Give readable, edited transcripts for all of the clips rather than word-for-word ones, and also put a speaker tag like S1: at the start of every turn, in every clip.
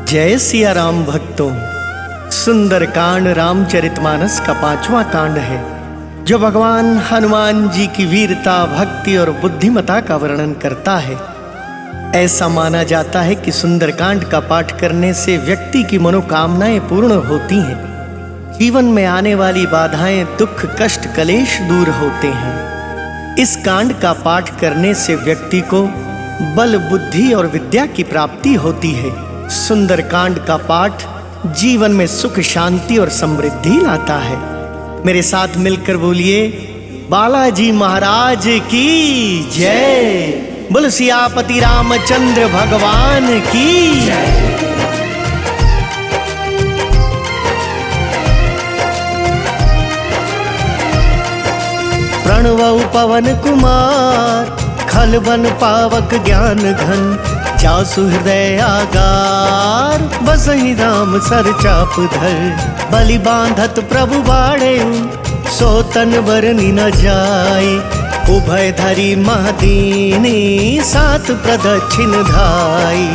S1: जय सिया राम भक्तों। सुंदर कांड रामचरितमानस का 5वां कांड है, जो भगवान हनुमान जी की वीरता, भक्ति और बुद्धिमता का वर्णन करता है। ऐसा माना जाता है कि सुंदरकांड का पाठ करने से व्यक्ति की मनोकामनाएं पूर्ण होती हैं, जीवन में आने वाली बाधाएं, दुख, कष्ट, कलेश दूर होते हैं। इस कांड का पाठ करने से व्यक्ति को बल, बुद्धि और विद्या की प्राप्ति होती है। सुंदरकांड का पाठ जीवन में सुख, शांति और समृद्धि लाता है। मेरे साथ मिलकर बोलिए, बालाजी महाराज की जय। बोल सियापति रामचंद्र भगवान की जय। प्रणव पवन कुमार, खलबन पावक ज्ञान घन, जासु हृदय आगार, बसहि राम सर चाप धर। बलि बांधत प्रभु बाड़े, सो तन बरनी न जाय। उभय धरी महदीनी, सात प्रदक्षिण धाई।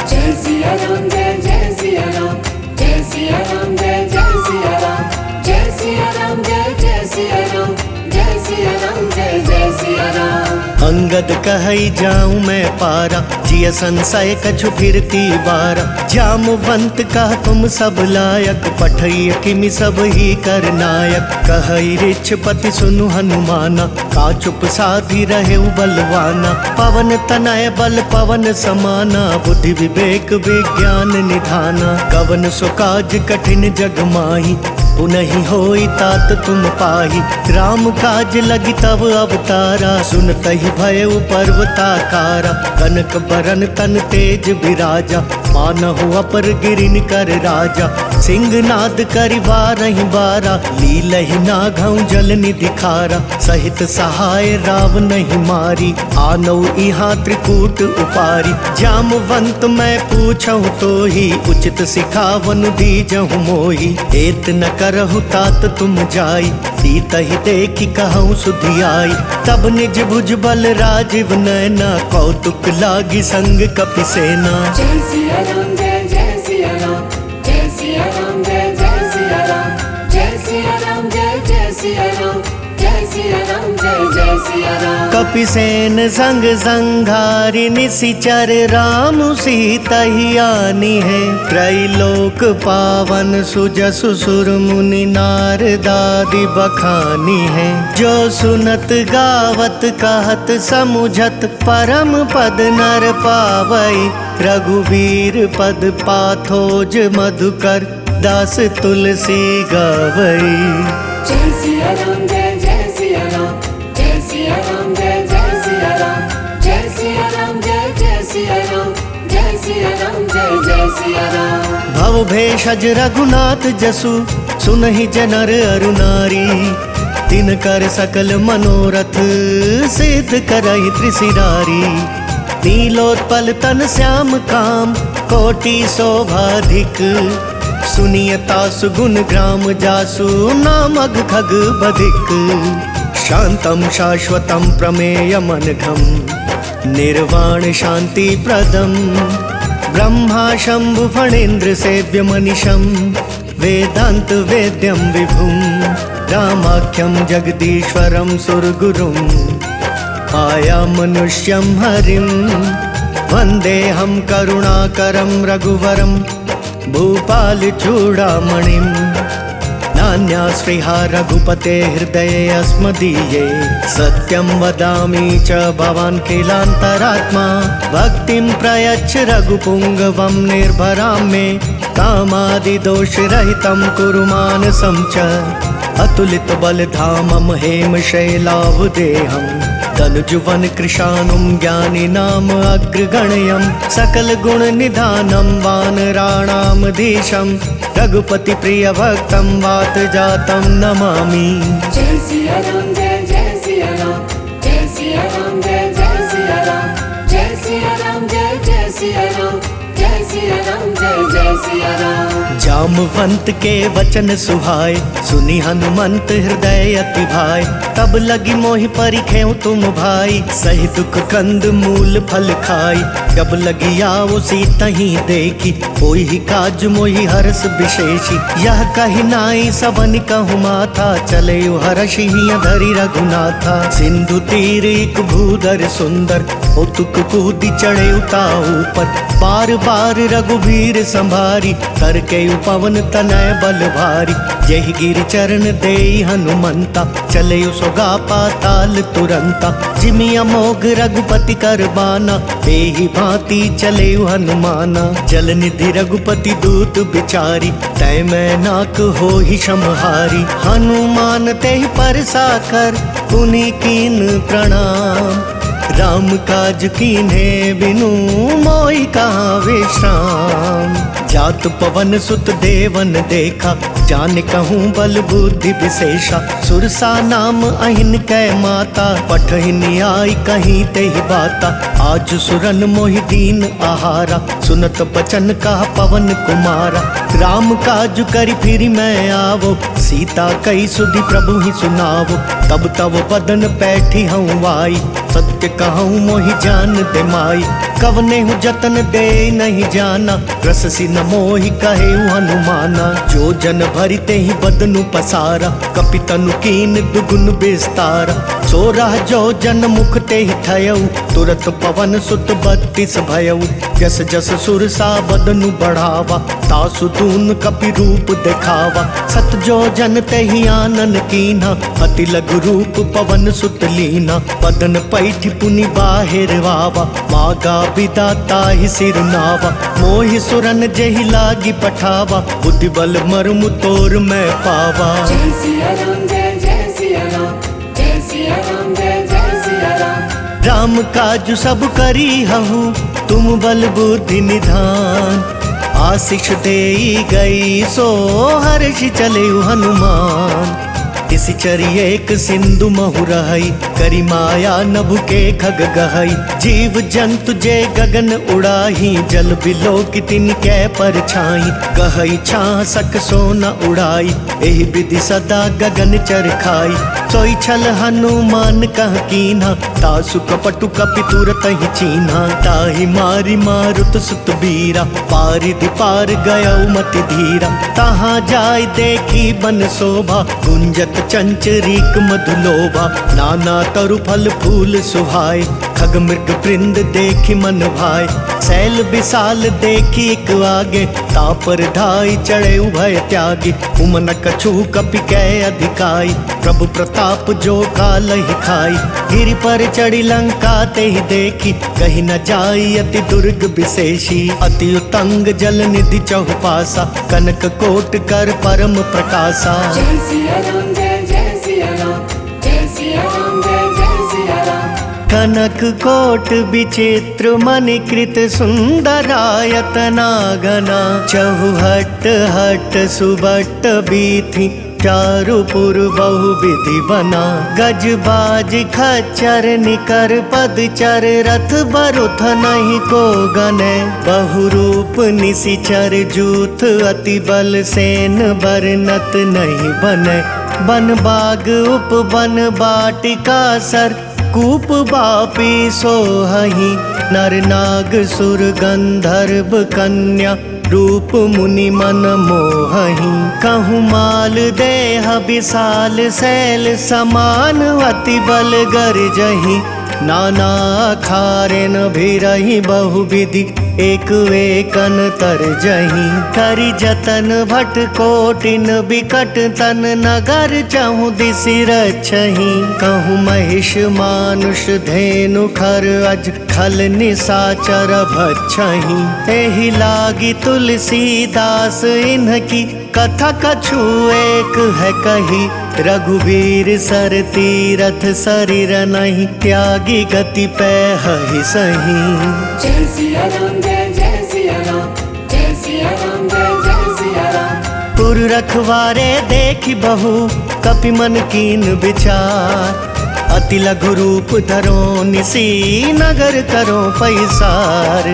S2: जय सिया राम, जय सिया राम, जय सिया राम, जय सिया राम, जय सिया राम, जय सिया राम, जय सिया राम, जय सिया राम।
S1: अंगद कहई जाऊं मैं पारा, जिय संशय कछु फिरती बारा। जामवंत कह तुम सब लायक, पठई किमि सब ही कर नायक। कहई रिछपति सुनु हनुमाना, का चुप साधी रहे बलवाना। पवन तनय बल पवन समाना, बुद्धि विवेक विज्ञान निधाना। कवन सो काज कठिन जग माही, उनहि होई तात तुम पाही। राम काज लगी तब अवतारा, सुनतहि भयउ पर्वताकारा। कनक बरन तन तेज बिराजा, मानहु अपर गिरिन कर राजा। सिंहनाद करि बारहि बारा, लीलहि नाघउ जल निधि खारा। सहित सहाय राव नहीं मारी, आनौ इहाँ त्रिकूट उपारी। जामवंत मैं पूछहु तोहि, उचित सिखावनु दीजहु मोहि। एत न करहु तात तुम जाई, सीतहि देखि कहूँ सुधियाई। तब निज भुज बल राजीव नैना, कौतुक लागी संग कपि सेना।
S2: जय सिया राम, जय सिया राम, जय सिया राम, जय सिया राम, जय सिया राम, जय सिया राम, जय सिया राम, जय सिया राम।
S1: कपि सेन संग संघारि, निशिचर राम सीतहि आनी है। त्रैलोक पावन सुजसु सुर मुनि, नारदादि बखानी है। जो सुनत गावत कहत समुझत, परम पद नर पावई। रघुवीर पद पाथोज मधुकर, दास तुलसी गावई।
S2: जय सिया राम, जय सिया राम, जय सिया राम, जय सिया राम, जय सिया राम, जय सिया राम, जय सिया राम, जय सिया राम।
S1: भव भेषज रघुनाथ जसु, सुनहि जनर अरु नारी। तिनकर सकल मनोरथ, सिद्ध करहि त्रिशिरारी। नीलोत्पल तन श्याम काम, कोटि शोभाधिक। सुनियता सुगुण ग्राम जासु, नामग खग बधिक। शांतम शाश्वतम प्रमेयमनघम, निर्वाण शांति प्रदम। ब्रह्मा शंभु फणेन्द्र सेव्य मनिषम, वेदांत वेद्यम विभुम। रामाख्यम जगदीश्वरम सुरगुरुम, आया मनुष्यम हरिम। वंदेहम करुणाकरम रघुवरम, भूपाल चूड़ामणिम। नान्या स्पृहा रघुपते हृदये अस्मदीये। सत्यं वदामि च भवान् किलान्तरात्मा। भक्तिं प्रयच्छ रघुपुङ्गवं निर्भरां मे। कामादिदोषरहितं कुरु मानसं च। अतुलित बलधामं हेम शैलावदेहं। तनुजुवन कृशानुं ज्ञानिनाम अग्रगण्यं। सकल गुण निधानं वानराणां धीशं। रघुपति प्रिय भक्तं वात जातं नमामि।
S2: जय सिया राम, जय सिया राम, जय सिया राम, जय सिया राम, जय सिया राम, जय सिया राम, जय सिया राम, जय सिया राम।
S1: जामवंत के वचन सुहाए, सुनि हनुमंत हृदय अति भाई। तब लगी मोहि परिखेउ तुम भाई, सही दुख कंद मूल फल खाई। जब लगिया वो सीता ही देखी, कोई ही काज मोहि हर्ष विशेषी। यह कही नाई सबन कहु माथा, चले हर्ष ही धरि रघुनाथा। सिंधु तीर एक भूधर सुंदर, कौतुक कूदी चढ़े उता ऊपर। बार बार रघुबीर संभारी, तर के पवन तनय बल भारी। जहि गिरि चरण देई हनुमंता, चले सोगा पाताल तुरंता। जिमि अमोघ रघुपति कर बाना, एहि भांति चले हनुमाना। जल निधि रघुपति दूत बिचारी, तय मैं नाक हो ही समहारी। हनुमान तेहि परसा कर, पुनि कीन प्रणाम। राम काज कीन्हे बिनु, मोहि कहाँ विश्राम। जात पवन सुत देवन देखा, जान कहूँ बल बुद्धि विशेषा। सुरसा नाम अहिन कै माता, पठहिन आई कहीं तेहि बाता। आज सुरन मोहि दीन आहारा, सुनत बचन कहा पवन कुमारा। राम काज करि फिर मैं आवो, सीता कई सुधि प्रभु ही सुनावो। तब तब बदन पैठी हूँ आई, सत्य कहूँ मोहि जान दे माई। कवने हूँ जतन दे नहीं जाना, रससी न मोहि कहे हनुमाना। जो जन भरिते ही बदनु पसारा, कपितनु कीन दुगुन विस्तारा। सोरह जो जन मुख ते ही थयऊ, तुरत पवन सुत 32 भयऊ। जस जस सुरसा बदनु बढ़ावा, तासु तून कपि रूप दिखावा। सत जो जन ते ही आनन कीन्हा, अति लघु रूप पवन सुत लीना। बदन पैठ पुनि बाहिर वावा, मागा विदाता ही सिर नावा। मोहि सुरन जेहि लागी पठावा, बुद्धि बल मर्म तोर मैं पावा।
S2: जय सिया राम जय जय सिया राम, जय सिया राम जय जय सिया राम।
S1: राम काज सब करी हूँ, तुम बल बुद्धि निधान। आशीष देई गई सो हर्ष चले हनुमान। इसी चरिए एक सिंधु महु रहई, करी माया नभु के खग गहई। जीव जंतु जे गगन उड़ाही, जल बिलो की तिन कै पर छाई। गहई छां सक सोना उड़ाई, एहि विधि सदा गगन चर खाई। सोई छल हनुमान कह कीन्हा, तासु कपटु कपि तुरत ही चीन्हा। ताहि मारी मारुत सुत बीरा, पारिधि पार गयौ मति धीरा। तहाँ जाय देखी बन शोभा, गुंजत चंचरीक मधुलोभा। नाना तरु फल फूल सुहाय, खग मृग वृंद देखी मन भाय। शैल विशाल देखी एक आगे, तापर धाई चढ़े उभय त्यागी। उमन कछु कपि कै अधिकाई, प्रभु प्रताप जो काल ही खाई। गिरि पर चढ़ी लंका ते ही देखी, कहीं न जाई अति दुर्ग विशेषी। अति उतंग जल निधि चहुपासा, कनक कोट कर परम प्रकाशा।
S2: जय सिया राम जय जय सिया राम, जय सिया राम जय जय सिया राम।
S1: कनक कोट विचित्र मणिकृत सुंदरायतना घना। चहुहट हट सुबट बीथी, चारुपुर बहु विधि बना। गज बाज खच्चर निकर पदचर, रथ बरुथ नहीं को गने। बहुरूप निशिचर जूथ, अति बल सेन बरनत नहीं बने। बन बाग उपवन बाटिका सर, कूप बापी सोहहि। नर नाग सुर गंधर्व कन्या, रूप मुनि मन मोहहि। कहूँ माल देह विशाल शैल समान, अति बल गर्जहि। नाना खारेन भिरहि बहु विधि, एक वेकन तरजहि। करि जतन भट कोटिन बिकट तन, नगर चहु दिसि रक्षहि। कहूँ महिष मानुष धेनु खर, अज खल निशाचर भक्षहि। एहि लागी तुलसीदास इन्हकी, कथा कछु एक है कही। रघुवीर सर तीरथ शरीर नहीं, त्यागी गति पैहि सही।
S2: जय सिया राम जय जय सिया राम, जय सिया राम जय जय सिया राम।
S1: पुर रखवारे देखी बहु, कपि मन कीन विचार। अति लघु रूप धरो निसी, नगर करो पैसार।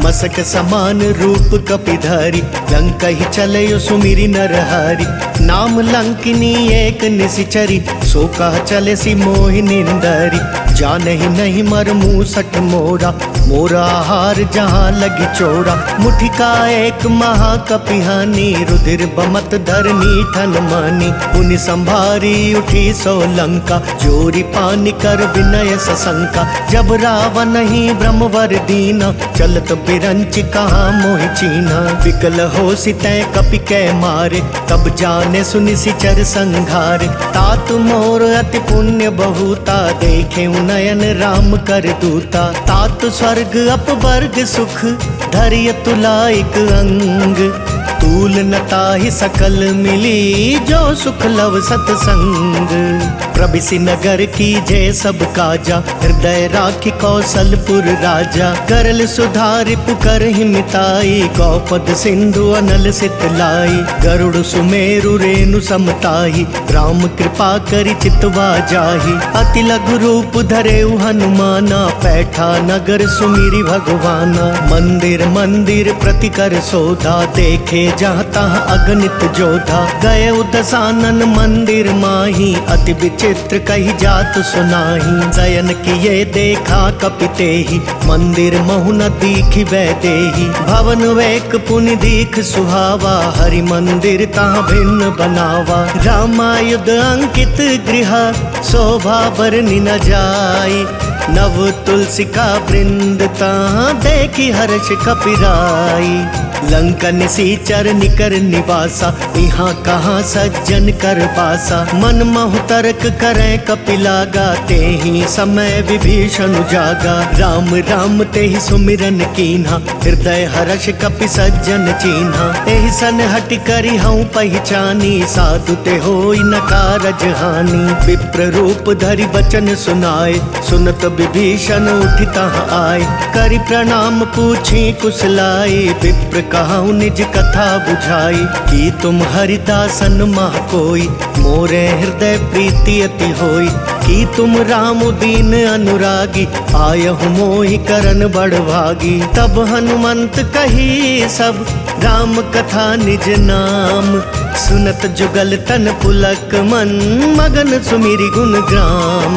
S1: मसक समान रूप कपिधारी, लंका ही चलयो सुमिरी नरहारी। नाम लंकिनी एक निशिचरी, सो कह चले सी मोहि निंदरी। जान ही नहीं मर मूसठ मोरा, मोरा हार जहाँ लगी चोरा। मुठिका एक महाकपिहानी, रुधिर बमत धरनी ठन मानी। पुनि संभारी उठी सो लंका, जोरी पानी कर विनय सशंका। जब रावण ही ब्रह्मवर दीना, चलत बिरंच कहाँ मोहि चीना। विकल हो सितै कपि कै मारे, तब जाने सुनि सिचर संघारे। तात मोर अति पुण्य बहुता, देखे नयन राम कर दूता। तात स्वर्ग अपवर्ग सुख, धरिय तुलाइक अंग। तूल न ताहि सकल मिली, जो सुख लव सतसंग। प्रबिसि नगर की जय सब काजा, हृदय राखी कौशलपुर राजा। करल सुधारि पुकर हिमिताई, गौपद सिंधु अनल सितलाई। गरुड़ सुमेरु रेणु समताही, राम कृपा करि चितवा जाहि। अति लघु रूप धरेउ हनुमाना, पैठा नगर सुमिरि भगवाना। मंदिर मंदिर प्रति कर सोधा, देखे जहाँ तहाँ अगणित जोधा। गए दसानन मंदिर माही, अति विचित्र कही जात सुनाही। शयन किए देखा कपिते ही, मंदिर महु न दीखि वैदेही। भवन वेक पुनि दीख सुहावा, हरि मंदिर तहाँ भिन्न बनावा। रामायुध अंकित गृह, शोभा बरनि न जाई। नव तुलसी का वृंद, तहाँ देखी हर्ष कपिराई। लंका निशिचर निकर निवासा, यहाँ कहाँ सज्जन कर बासा। मन महु तर्क करें कपिलागा, ते ही समय विभीषण जागा। राम राम ते ही सुमिरन कीन्हा, हृदय हर्ष कपि सज्जन चीन्हा। एहि सन हट करि हऊँ पहचानी, साधु ते होई न कारज हानि। विप्र रूप धरि बचन सुनाए, सुनत विभीषण उठि तहाँ आए। करि प्रणाम पूछी कुशलाई, विप्र कहूँ निज कथा बुझाई। कि तुम हरिदासन मह कोई, मोरे हृदय प्रीति अति होई। कि तुम राम दीन अनुरागी, आयहु मोहि करन बड़ भागी। तब हनुमंत कही सब, राम कथा निज नाम। सुनत जुगल तन पुलक मन, मगन सुमिरि गुण ग्राम।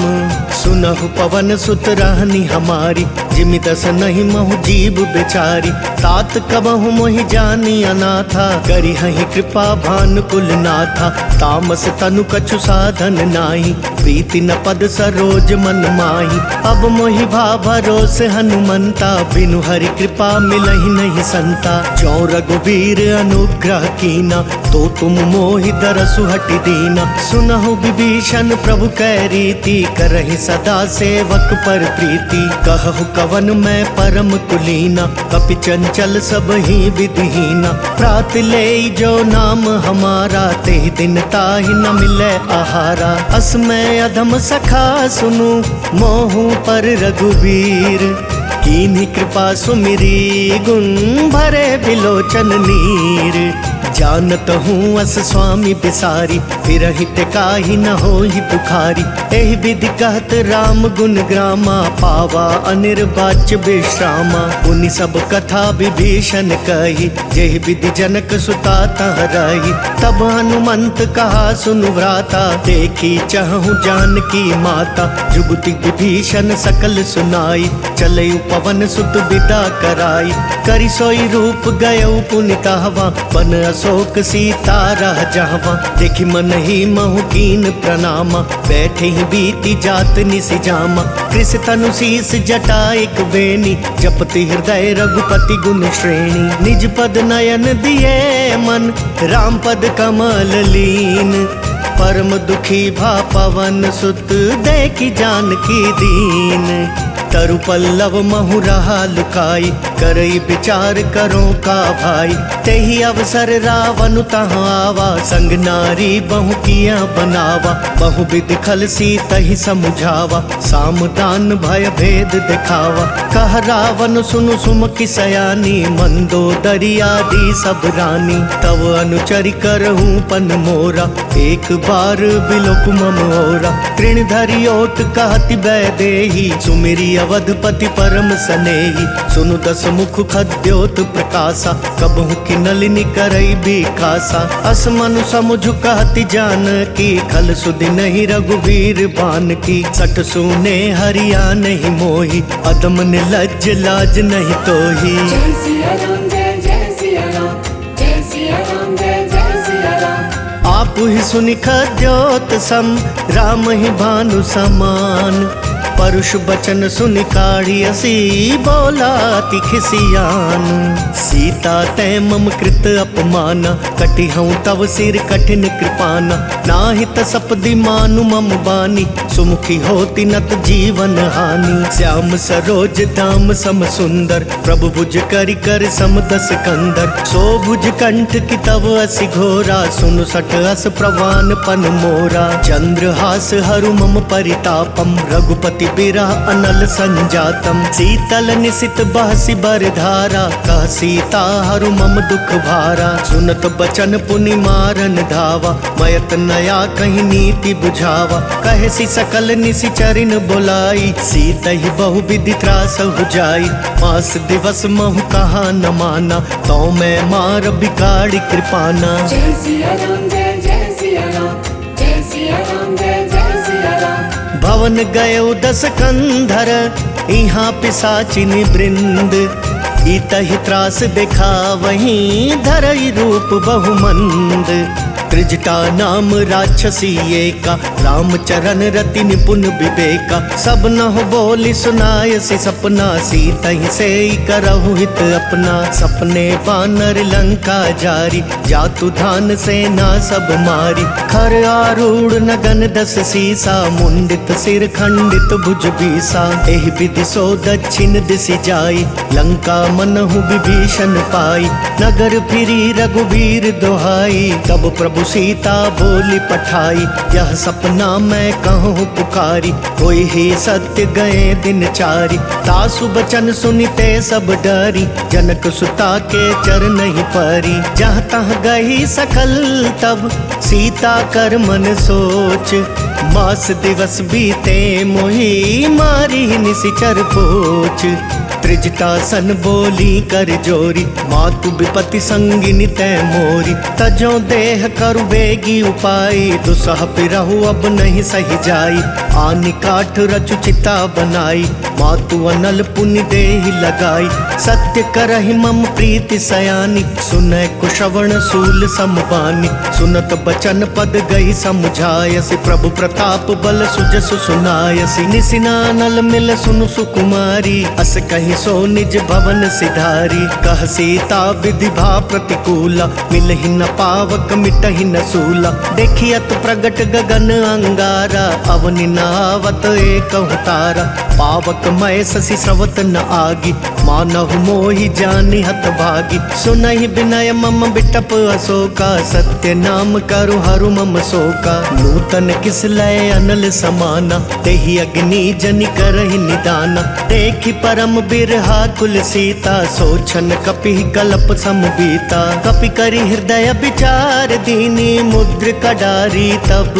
S1: सुनहु पवन सुत रहनी हमारी, जिमि दस नहीं महु जीव बेचारी। तात कबहु मोहि जानी अनाथा, करी हहि कृपा भानुकुल नाथा। तामस तनु कछु साधन नाही, प्रीति न पद सरोज मन माही। अब मोहि भा भरोस हनुमंता, बिनु हरि कृपा मिलहि नहीं संता। जो रघुबीर अनुग्रह कीना, तो तुम मोहि दरसु हटि दीना। सुनहु विभीषण प्रभु कै रीति, करहि सदा सेवक पर प्रीति। कहु कवन मैं परम कुलीना, कपि चंचल सब ही विधिहीना। प्रात ले जो नाम हमारा, तेहि दिन ताहि न मिले आहारा। अस मैं अधम सखा सुनु, मोहु पर रघुबीर। कीन्ही कृपा सुमिरी, गुण भरे बिलोचन नीर। जानत हूँ अस स्वामी बिसारी, फिरहित काहि न होहि पुखारी। एहि विधि कहत राम गुण ग्रामा, पावा अनिर्वाच्य विश्रामा। पुनि सब कथा विभीषण कही, जेहि विधि जनक सुता तह रही। तब हनुमंत कहा सुनु भ्राता, देखी चहु जानकी माता। जुगति विभीषण सकल सुनाई, चलयु पवन सुत विदा कराई। करि सोई रूप गयउ पुनि तहवा, बन अशोक सीता रह जहवा। देखि मन ही महु कीन प्रणामा, बैठे ही बीती जात निसि जामा। कृष तनु शीस जटा एक बेनी, जपति हृदय रघुपति गुण श्रेणी। निज पद नयन दिए मन, राम पद कमल लीन। परम दुखी भा पवन सुत, देखि जानकी दीन। तरु पल्लव महु रहा लुकाई, करई विचार करो का भाई। तेहि अवसर रावण तहाँ आवा, संग नारी बहु किया बनावा। बहु विधि खल सी तहि समुझावा, सामदान भय भेद दिखावा। कह रावण सुनु सुमति सयानी, मंदोदरी आदि सब रानी। तब अनुचरि करहूँ पन मोरा, एक बार बिलोक मम ओरा। तृण धरि ओट कहति वैदेही, सुमिरि अवधपति परम सनेही। सुनु दस हसमुख खद्योत प्रकाशा, कबहु की नलिनी करई बिकासा। अस मनु समुझ कहती जान की, खल सुधि नहीं रघुवीर बान की। सठ सूने हरिया नहीं मोही, अदम निर्लज लाज नहीं तोही।
S2: जय सिया राम जय सिया राम, जय सिया राम जय सिया राम।
S1: आप ही सुनि खद्योत सम, राम ही भानु समान। परुष बचन सुनि काढ़ी असी, बोला तिखिसियान। सीता तै मम कृत अपमाना, कटि हूँ तव सिर कठिन कृपाना। नाहि तसपदि मानु मम बानी, सुमुखी होती नत जीवन हानि। श्याम सरोज धाम सम सुंदर, प्रभु भुज करि कर सम दस कंदर। सो भुज कंठ की तव असि घोरा, सुनु सठ अस प्रवान पन मोरा। चंद्रहास हरु मम परितापम, रघुपति बिरह अनल संजातम। शीतल निशित बहसि बरधारा, कह सीता हरु मम दुख भारा। सुनत बचन पुनि मारन धावा, मयत नया कहीं नीति बुझावा। कहे सी सकल निशिचरिन बोलाई, सीता ही बहु विधि त्रास हो जाई। मास दिवस महु कहा न माना, तो मैं मार बिगाड़ी कृपाना।
S2: जय सिया राम जय सिया राम, जय सिया राम जय सिया राम।
S1: भवन गयो दस कंधर, यहाँ पिशाचिनी वृंद। इतहि त्रास देखा वहीं, धरई रूप बहुमंद। त्रिजटा नाम राक्षसी एका, रामचरण रति निपुण विवेका। सब नह बोली सुनायसी सपना, सीता ही से करहु हित अपना। सपने बानर लंका जारी, जातु धान सेना सब मारी। खर आरूढ़ नगन दस सीसा, मुंडित सिर खंडित भुज बीसा। एहि विधि सो दक्षिण दिशि जाई, लंका मनहु विभीषण पाई। नगर फिरी रघुवीर दोहाई, तब प्रभु सीता बोली पठाई। यह सपना मैं कहूँ पुकारी, कोई ही सत्य गए दिन चारी। तासु बचन सुनिते सब डरी, जनक सुता के चरण ही परी। जहाँ तहाँ गई सकल तब, सीता कर मन सोच। मास दिवस बीते मोही, मारी निशिचर पोच। त्रिजटा सन बोली कर जोरी, मातु विपति संगिनी तै मोरी। तजो देह करु बेगी उपाई, दुसह पिरहु अब नहीं सही जाई। आनि काठ रचु चिता बनाई, मातु अनल पुनि देहि लगाई। सत्य करहि मम प्रीति सयानी, सुनय कुशवण सूल समबानी। सुनत बचन पद गई समुझायसि, प्रभु प्रताप बल सुजसु सुनायसि। निसिनानल मिल सुनु सुकुमारी, अस कहीं सो निज भवन सिधारी। कह सीता विधि भा प्रतिकूला, मिलहि न पावक मिटहि न सूला। देखियत प्रगट गगन अंगारा, अवनि न आवत एकहु तारा। पावक मय शशि स्रवत न आगी, मानहु मोहि जानि हत भागी। सुनहि विनय मम बिटप अशोका, सत्य नाम करु हरु मम शोका। नूतन किस लय अनल समाना, तेहि अग्नि जनि करहि निदाना। देखि परम बिरहा कुल सीता, सोचन कपि कल्प समबीता। कपि करि हृदय विचार दीनी, मुद्र कडारी तब।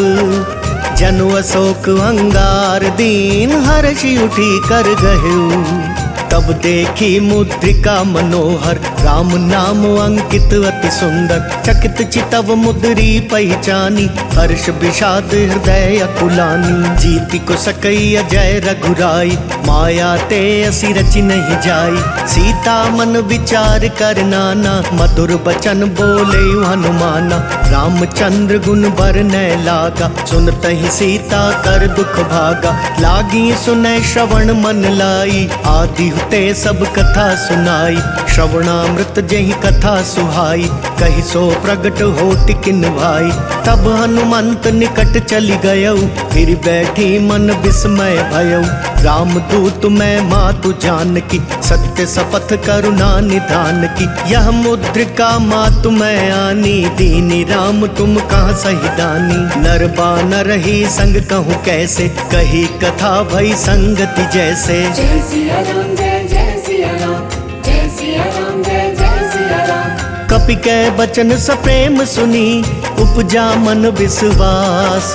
S1: जनु अशोक अंगार दीन, हर्षि उठी कर गहेउ। तब देखी मुद्रिका मनोहर, राम नाम अंकित अति सुंदर। चकित चितव मुद्री पहचानी, हर्ष विषाद हृदय अकुलानी। जीति को सकई अजय रघुराई, माया ते असी रचि नहीं जाई। सीता मन विचार कर नाना, मधुर बचन बोले हनुमाना। रामचंद्र गुण बरनय लागा, सुनतहि सीता कर दुख भागा। लागी सुनय श्रवण मन लाई, आदि ते सब कथा सुनाई। श्रवणामृत जहि कथा सुहाई, कहि सो प्रगट होति किन भाई। तब हनुमंत निकट चली गयौ, फिर बैठी मन विस्मय भयौ। राम दूत मैं मातु जानकी, सत्य शपथ करुणा निधान की। यह मुद्रिका मातु मैं आनी, दीनी राम तुम कहाँ सही दानी। नर बानर ही संग कहूँ कैसे, कही कथा भई संगति जैसे।
S2: जय सिया राम जय सिया राम, जय सिया राम जय सिया राम।
S1: कपि कै बचन सप्रेम सुनी, उपजा मन विश्वास।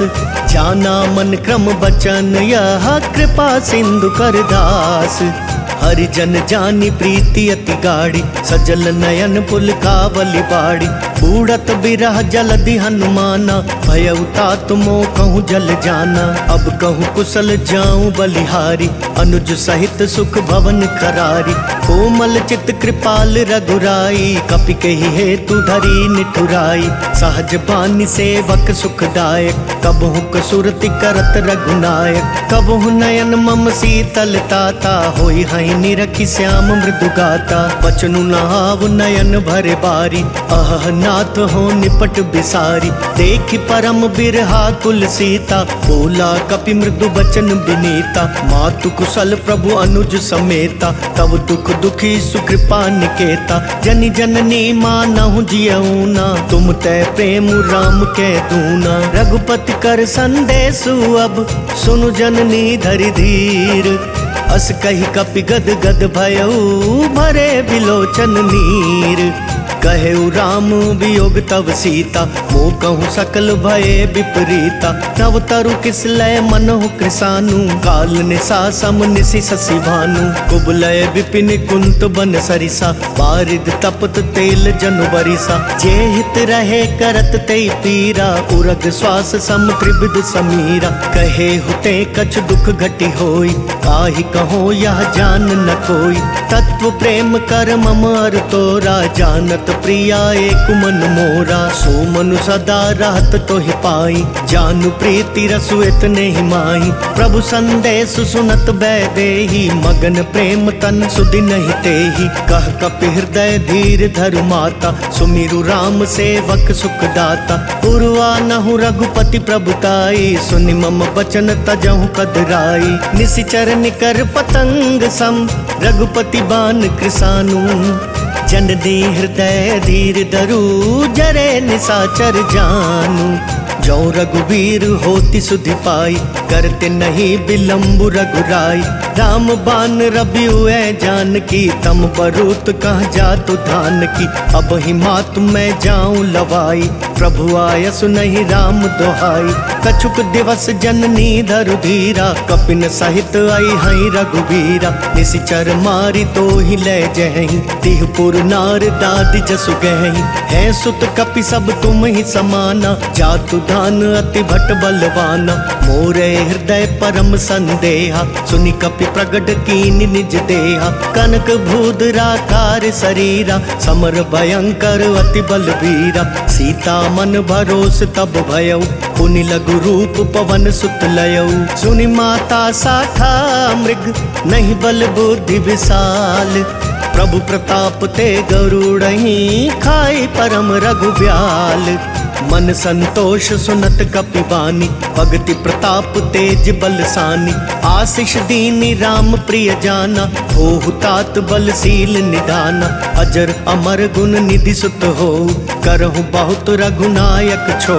S1: जाना मन क्रम बचन, यह कृपा सिंधु कर दास। हरि जन जानी प्रीति अति गाड़ी, सजल नयन पुल कावली बाड़ी। बूढ़त बिरह जलधि हनुमाना, भय उतात मोह कहूँ जल जाना। अब कहूँ कुशल जाऊं बलिहारी, अनुज सहित सुख भवन करारी। कोमल चित कृपाल रघुराई, कपि कही हेतु धरी निठुराई। सहज बानी सेवक सुखदायक, कबहु कसुरति करत रघुनायक। कबहु नयन मम शीतल ताता, होई हई निरखि श्याम मृदु गाता। बचनु नहाव नयन भरे बारी, अह नाथ हो निपट बिसारी। देखि परम बिरहा कुल सीता, बोला कपि मृदु बचन बिनीता। मातु कुशल प्रभु अनुज समेता, तब दुख दुखी सुकृपा निकेता। जनि जननी मानहु जियऊना, तुम तै प्रेम राम के दूना। रघुपति कर संदेशु अब, सुनु जननी धरि धीर। अस कही कपि गद गद भयऊ, भरे बिलोचन नीर। कहेउ राम वियोग तव सीता, मोह कहूँ सकल भये विपरीता। तव तरु किस लय मनहु कृसानु, काल निशा सम निशि शशि भानु। कुबलय विपिन कुंत बन सरिसा, बारिद तपत तेल जनु बरिसा। जे हित रहे करत ते पीरा, उरग श्वास सम त्रिविध समीरा। कहे हुते कछ दुख घटी होई, काहि कहो यह जान न कोई। तत्व प्रेम कर मम अर तोरा, जानत प्रिया एक मन मोरा। सो मनु सदा रहत तोहि पाई, जानु प्रीति रसु इतने ही माही। प्रभु संदेश सुनत बैदेही, मगन प्रेम तन सुधि नहीं तेही। कह कपि हृदय धीर धरु माता, सुमिरु राम सेवक सुखदाता। उर्वा नहु रघुपति प्रभुताई, सुनि मम बचन तजहु कदराई। निशिचर निकर पतंग सम, रघुपति बान कृसानु। जन दी हृदय धीर धरु, जरे निशाचर जानू। जो रघुवीर होति सुधि पाई, करते नहीं विलम्बु रघुराई। राम बान रबियुए जानकी, तम बरूत कह जातु धान की। अब ही मातु मैं जाऊं लवाई, प्रभु आयसु नहीं राम दोहाई। कछुक दिवस जननी धरु धीरा, कपिन सहित आई हई रघुवीरा। निशिचर मारी तो ही ले जहीं, तिहपुर नार दादी जसु गहीं। है सुत कपि सब तुम ही समाना, जातु धान अति भट बलवाना। मोरे हृदय परम संदेहा, सुनि कपि प्रगट कीन निज देहा। कनक भूधराकार शरीरा, समर भयंकर अति बलवीरा। सीता मन भरोस तब भयऊ, पुनि लघु रूप पवन सुत लयऊ। सुनि माता साठा मृग, नहीं बल बुद्धि विशाल। प्रभु प्रताप ते गरुड़हि, खाई परम रघुब्याल। मन संतोष सुनत कपि बानी, भगति प्रताप तेज बलसानी। आशीष दीनी राम प्रिय जाना, होहु तात बलशील निधाना। अजर अमर गुण निधि सुत हो, करहु बहुत रघुनायक छो।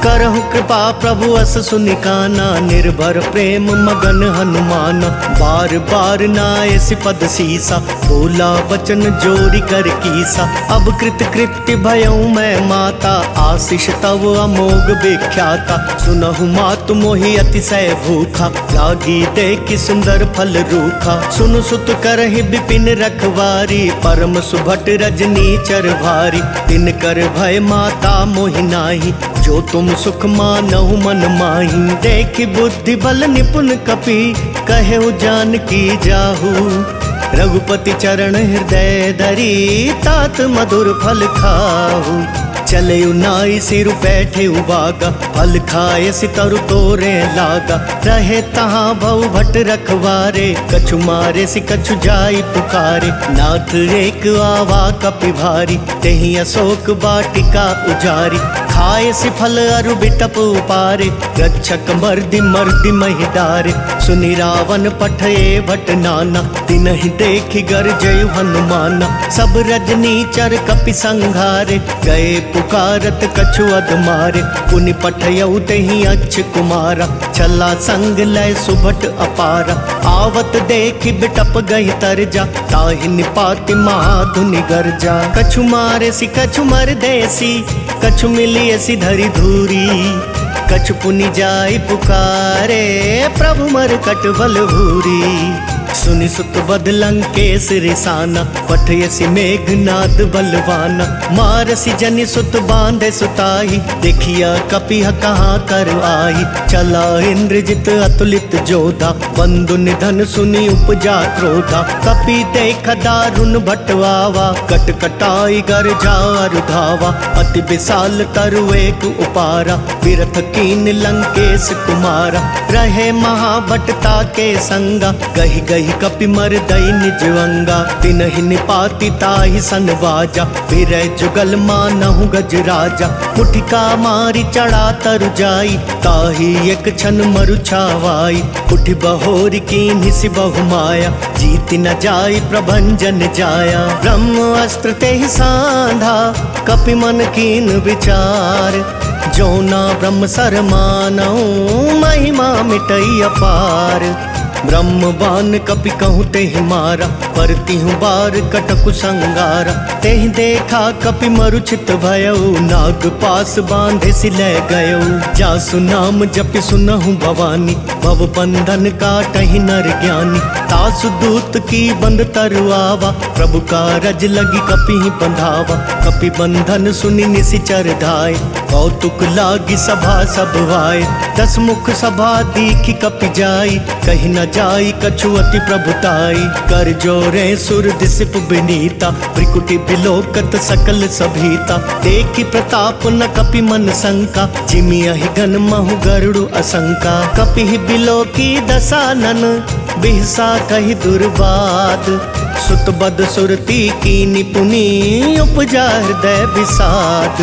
S1: करहु कृपा प्रभु अस सुनिकाना, निर्भर प्रेम मगन हनुमाना। बार बार नाय सिपद सीसा, बोला वचन जोरी कर कीसा। अब कृत कृत्य भयऊ मैं माता, आशीष तव अमोघ विख्याता। सुनहु मातु मोहि अतिशय भूखा, लागी देखि सुंदर फल रूखा। सुनु सुत करहि विपिन रखवारी, परम सुभट रजनी चर भारी। तिन कर भय माता मोहि नाही, जो तुम सुख मानहु मन माही। देखि बुद्धि बल निपुण कपि, कहेउ जानकी जाहू। रघुपति चरण हृदय धरी, तात मधुर फल खाहू। चले नाई सिर बैठे उबागा, फल खाए सितरु तोरे लागा। रहे तहाँ भव भट रखवारे, कछु मारे सि कछु जाई पुकारे। नाथ एक आवा कपि भारी, तेहि अशोक वाटिका उजारी। खाए सि फल अरु बिटप उपारे, रक्षक मर्दि मर्दि महि डारे। सुनि रावण पठये भट नाना, तिनहि देखि गरजयु हनुमाना। सब रजनी चर कपि संघारे, गए पुकारत कछु अधमारे। पुनि पठयऊ तेहि अच्छ कुमारा, छला संग लय सुभट अपारा। आवत देखि बिटप गहि तरजा, ताहि निपाति महाधुनि गरजा। कछु मारे सि कछु मर देसी, कछु मिलिए सि धरि धूरी। कछु पुनि जाय पुकारे, प्रभु मर कट बल भूरी। सुनि सुत बद लंकेश रिसाना, पठयसि मेघनाद बलवाना। मारसि जनि सुत बांधे सुताई, देखिया कपिह कहाँ कर आई। चला इंद्रजित अतुलित जोधा, बंधु निधन सुनि उपजा क्रोधा। कपि देख दारुण भटवावा, कट कटाई गर जार धावा। अति विशाल तरु एक उपारा, बिरथ कीन लंकेश कुमारा। रहे महाभटता के संगा, गही गही कपि मर दई निज अंगा। तिनहि निपाति ताहि सन बाजा, फिरै जुगल मानहु गज राजा। मुठिका मारी चढ़ा तरु जाई, ताहि एक क्षण मरु छावाई। उठि बहोरी कीन्हि सि बहु माया, जीत न जाई प्रभंजन जाया। ब्रह्म अस्त्र तेहि सांधा, कपि मन कीन विचार। जो ना ब्रह्म सर मानहु, महिमा मिटई अपार। ब्रह्म बान कपि कहूँ तेहि मारा, परतिहु बार कटकु संगारा। तेहि देखा कपि मरुचित भयउ, नाग पास बांधे सिलै गयउ। जासु नाम जपि सुनहु भवानी, भव बंधन काटहि नर ज्ञानी। तासु दूत की बंद तरु आवा, प्रभु कारज लगी कपिहि बंधावा। कपि बंधन सुनि निसिचर धाय, कौतुक लागी सभा सब आए। 10 मुख सभा दीखि कपि जाई, कहि न जाई कछु अति प्रभुताई। कर जोरे सुर दिसिप बिनीता, त्रिकुटी बिलोकत सकल सभीता। देखि प्रताप न कपि मन शंका, जिमियहि गन महु गरुड़ असंका। कपिहि बिलोकी दसानन, बिहसा कहि दुर्बाद। सुत बद सुरती कीनि पुनि, उपजा हृदय विषाद।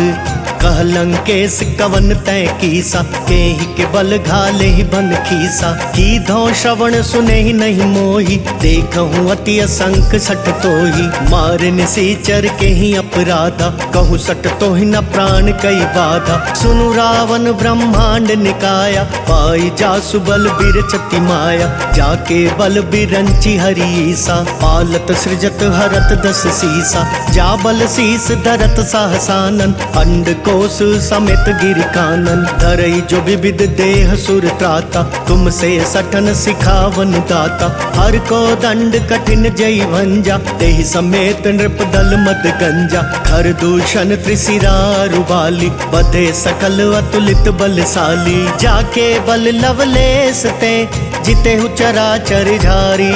S1: कह लंकेश कवन तै कीसा, केहि के बल घाले ही बन खीसा। की धौ श्रवण सुने ही नहीं मोही, देखहूँ अति असंख सठ तोही। मारे निसीचर के ही अपराधा, कहूँ सठ तो ही न प्राण कई बाधा। सुनु रावण ब्रह्मांड निकाया, पाई जासु बल बिरचति माया। जाके बल बिरंची हरीसा, पालत सृजत हरत 10 सीसा। जा बल शीस धरत सहसानन, अंड कोश समेत गिर कानन। धरई जो विविध देह सुर त्राता, तुमसे सठन सिखावन दाता। हर को दंड कठिन जय भंजा, तेहि समेत नृप दल मद गंजा। खर दूषण त्रिशिरा रुबाली, बधे सकल अतुलित बलशाली। जाके बल लवलेस ते, जिते हु चराचर झारी।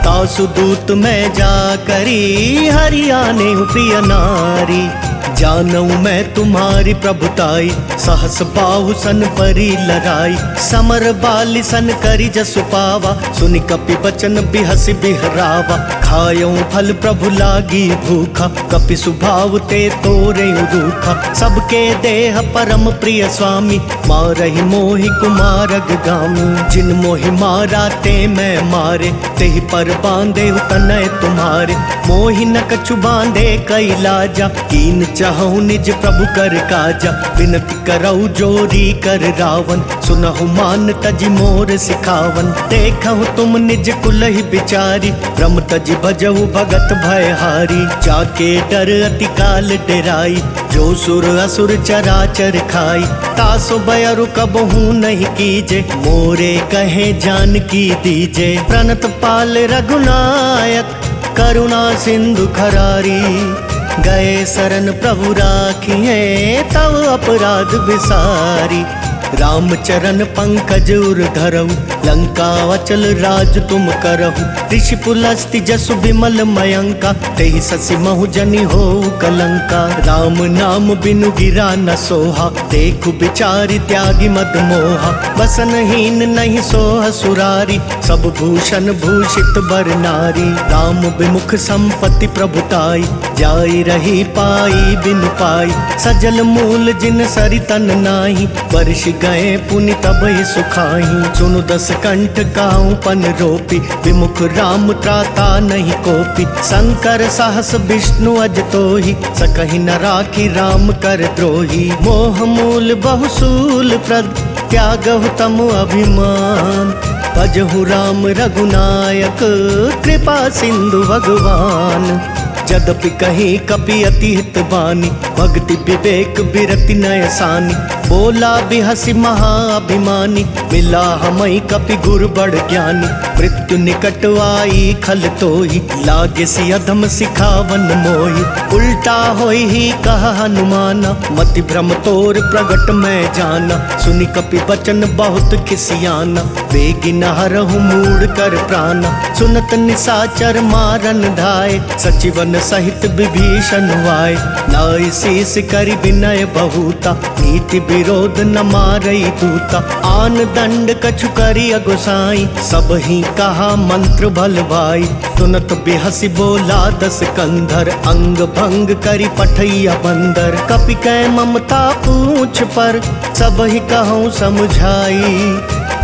S1: तासु दूत में जा करी, हरियाने हूँ प्रिय नारी। जानऊ मैं तुम्हारी प्रभुताई, सहस बाहु सन परी लड़ाई। समर बाली सन करी जसु पावा, सुनि कपि बचन बिहसि बिहरावा। खायऊ फल प्रभु लागी भूखा, कपि सुभाव ते तोरे रूखा। सबके देह परम प्रिय स्वामी, मारहि मोहि कुमारग गामी। जिन मोहि मारा ते मैं मारे, तेहि पर बांधे तनय तुम्हारे। मोहि न कछु बांधे कई लाजा, कीन चाहूँ निज प्रभु कर काजा। विनती करऊ जोरी कर रावण, सुनहु मान तजि मोर सिखावन। देखहु तुम निज कुलहि बिचारी, ब्रह्म तजि भजहु भगत भयहारी। जाके डर अति काल डेराई, जो सुर असुर चराचर खाई। तासो बयरु कबहू नहीं कीजे, मोरे कहे जानकी दीजे। प्रणत पाल रघुनायक, करुणा सिंधु खरारी। गए शरण प्रभु राखिए, तव अपराध विसारी। रामचरण पंकज उर धरऊ, लंका अचल राज तुम करहु। ऋषि पुलस्ति जसु विमल मयंका, तेहि ससि महु जनि हो कलंका। राम नाम बिनु गिरा न सोहा, देखु बिचारी त्यागी मद मोहा। बसनहीन नहीं सोह सुरारी, सब भूषण भूषित बर नारी। राम विमुख संपत्ति प्रभुताई, जाई रही पाई बिनु पाई। सजल मूल जिन सरि तन नाही, वर्ष गए पुनि तब ही सुखाई। सुनु 10 कंठ काहू पन रोपी, विमुख राम त्राता नहीं कोपी। शंकर साहस विष्णु अज तोहि, सकहि न राखी राम कर द्रोही। मोह मूल बहुसूल प्रद, त्यागहु तम अभिमान। भजहु राम रघुनायक, कृपा सिंधु भगवान। जदपि कहीं कपि अति हित बानी, भक्ति विवेक बिरति नयसानी। बोला बिहसी महाअभिमानी, मिला हमई कपि गुर बड़ ज्ञानी। मृत्यु निकट आई खल तोही, लागे सी अधम सिखावन मोही। उल्टा होई ही कहा हनुमाना, मति भ्रम तोर प्रगट मैं जाना। सुनि कपि बचन बहुत खिसियाना, बेगी नहरहु मूड कर प्राणा। सुनत निशाचर मारन धाय, सचिवन सहित विभीषण वाय। नाई शीस करि विनय बहुता, नीति विरोध न मारई दूता। आन दंड कछु करि अगुसाई, सब ही कहा मंत्र भल भाई। सुनत बिहसी बोला दस कंधर, अंग भंग करि पठैया बंदर। कपि कै ममता पूछ पर, सब ही कहूँ समझाई।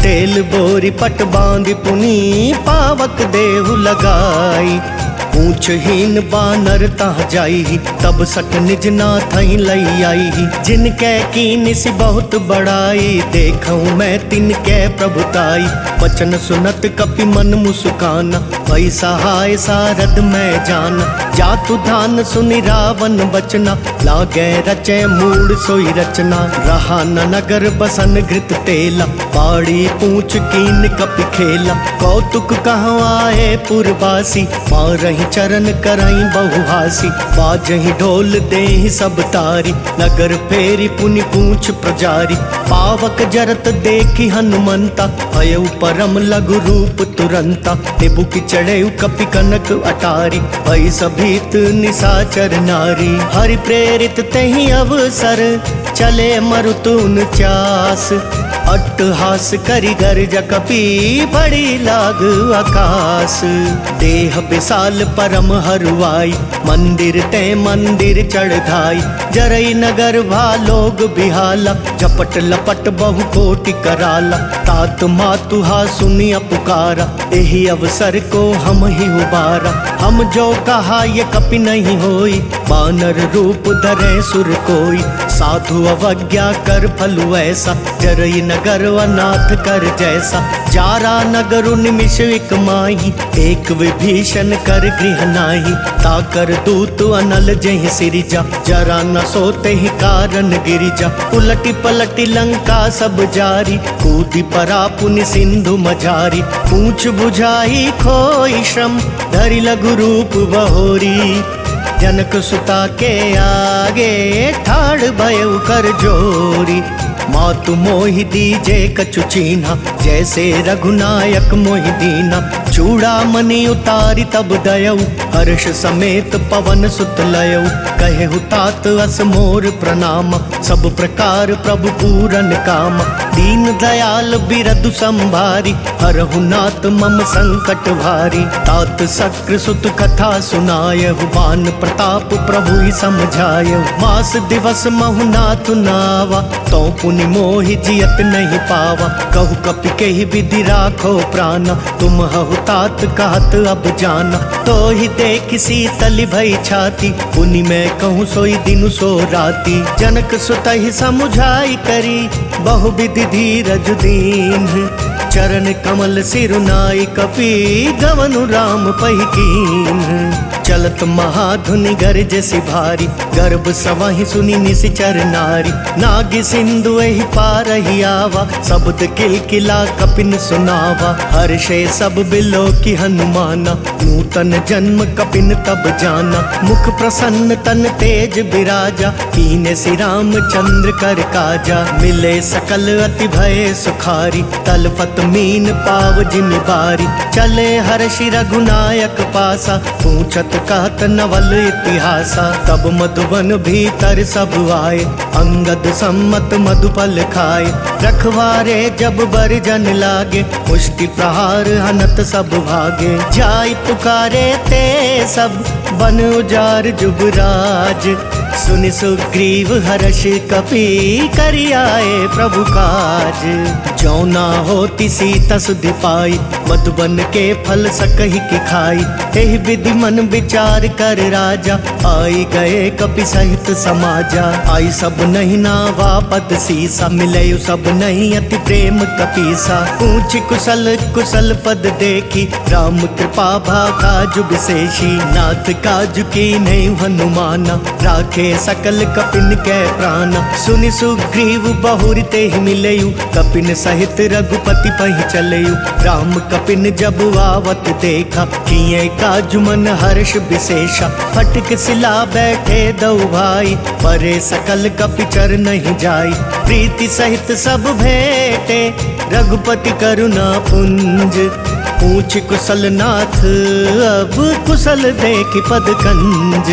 S1: तेल बोरी पट बांधि पुनी, पावक देहु लगाई। पूछहीन बानर तह जाई, तब सट निज नाथ लई आई। जिनके कीन सी बहुत बड़ाई, देखूं मैं तिनके प्रभुताई। वचन सुनत कपि मन मुस्काना, भई सहाय सारद मैं जाना। जातु धान सुनि रावण बचना, लागे रचे मूड सोई रचना। रहा न नगर बसन घृत तेला, बाड़ी पूछ कीन कपि खेला। कौतुक कहूँ आए पुरवासी, मारही चरण कराई बहुहासी। बाजही ढोल देहि सब तारी, नगर फेरी पुनि पूछ प्रजारी। पावक जरत देखी हनुमंता, भयउ परम लघु रूप तुरंता। निबु की चढ़ेउ कपि कनक अटारी, भई सभीत निशाचर नारी। हरि प्रेरित तेहि अवसर, चले मरुतुन चास। अट्टहास करि गर्ज कपि, बड़ी लाग आकाश। देह विशाल परम हरुआई, मंदिर ते मंदिर चढ़ाई। जरई नगर भालोग बिहाला, झपट लपट बहु कोटि कराला। तात मातुहा सुनिया पुकारा, एहि अवसर को हम ही उबारा। हम जो कहा ये कपि नहीं होई, बानर रूप धरे सुर कोई। साधु अवज्ञा कर फलु ऐसा, जरई नगर अनाथ कर जैसा। जारा नगरु निमिष एक माही, एक विभीषण कर गृह नाही। ताकर दूत अनल जहि सिरिजा, जरा न सोते ही कारण गिरिजा। उलटी पलटी लंका सब जारी, कूदी परा पुनि सिंधु मझारी। पूछ बुझाई खोई श्रम, धरि लघु रूप बहोरी। जनक सुता के आगे, ठाड़ भयउ कर जोरी। मातु मोहि दीजे कछु चीन्हा, जैसे रघुनायक मोहि दीना। चूड़ामणि उतारी तब दयऊ, हर्ष समेत पवन सुत लयऊ। कहेहु तात अस मोर प्रणाम, सब प्रकार प्रभु पूरन काम। दीन दयाल बिरदु संभारी, हरहु नाथ मम संकट भारी। तात शक्र सुत कथा सुनायहु, बान प्रताप प्रभु ही समझायहु। मास दिवस महु नाथ नावा, तो पुनि मोहि जियत नहीं पावा। कहु कपि केहि विधि राखो प्राणा, तुम हहु तात कहत अब जाना। तो ही देख शीतल भई छाती, पुनि मैं कहूँ सोई दिनु सो राती। जनक सुत ही समुझाई करी, बहु विधि धीरज दीन। चरण कमल सिरुनाई कपि, गवनु राम पहि कीन। चलत महाधुनि गरजसि भारी, गर्भ सवहि सुनि निशिचर नारी। नाग सिंधु एहि पारहि आवा, शब्द किलकिला कपिन सुनावा। हर्षे सब बिलो की हनुमाना, नूतन जन्म कपिन तब जाना। मुख प्रसन्न तन तेज बिराजा, कीने श्री राम चंद्र कर काजा। मिले सकल अति भय सुखारी, तलफत मीन पाव जिन बारी। चले हर्षि रघुनायक पासा, पूछत कहत नवल इतिहासा। तब मधुबन भीतर सब आए, अंगद सम्मत मधुफल खाए। रखवारे जब बरजन लागे, मुष्टि प्रहार हनत सब भागे। जाय पुकारे ते सब, बन उजार जुबराज। सुनि सुग्रीव हर्ष कपि, करि आए प्रभु काज। जो ना होती सीता सुधि पाई, मधुबन के फल सकहि की खाई। एहि विधि मन विचार कर राजा, आई गए कपि सहित समाजा। आई सब नहीं नावा पद सीसा, मिले सब नहीं अति प्रेम कपीसा। पूछ कुशल कुशल पद देखी, राम कृपा भागा जुग शेषी। नाथ काज की नहीं हनुमाना, राखे राखे सकल कपिन के प्राण। सुनि सुग्रीव बहुरी ते ही मिलयु, कपिन सहित रघुपति पहि चलयु। राम कपिन जब आवत देखा, किए काजु मन हर्ष विशेषा। फटक सिला बैठे दो भाई, परे सकल कपि चर नहीं जाई। प्रीति सहित सब भेटे, रघुपति करुणा पुंज। पूछ कुशल नाथ अब कुशल देख पद कंज।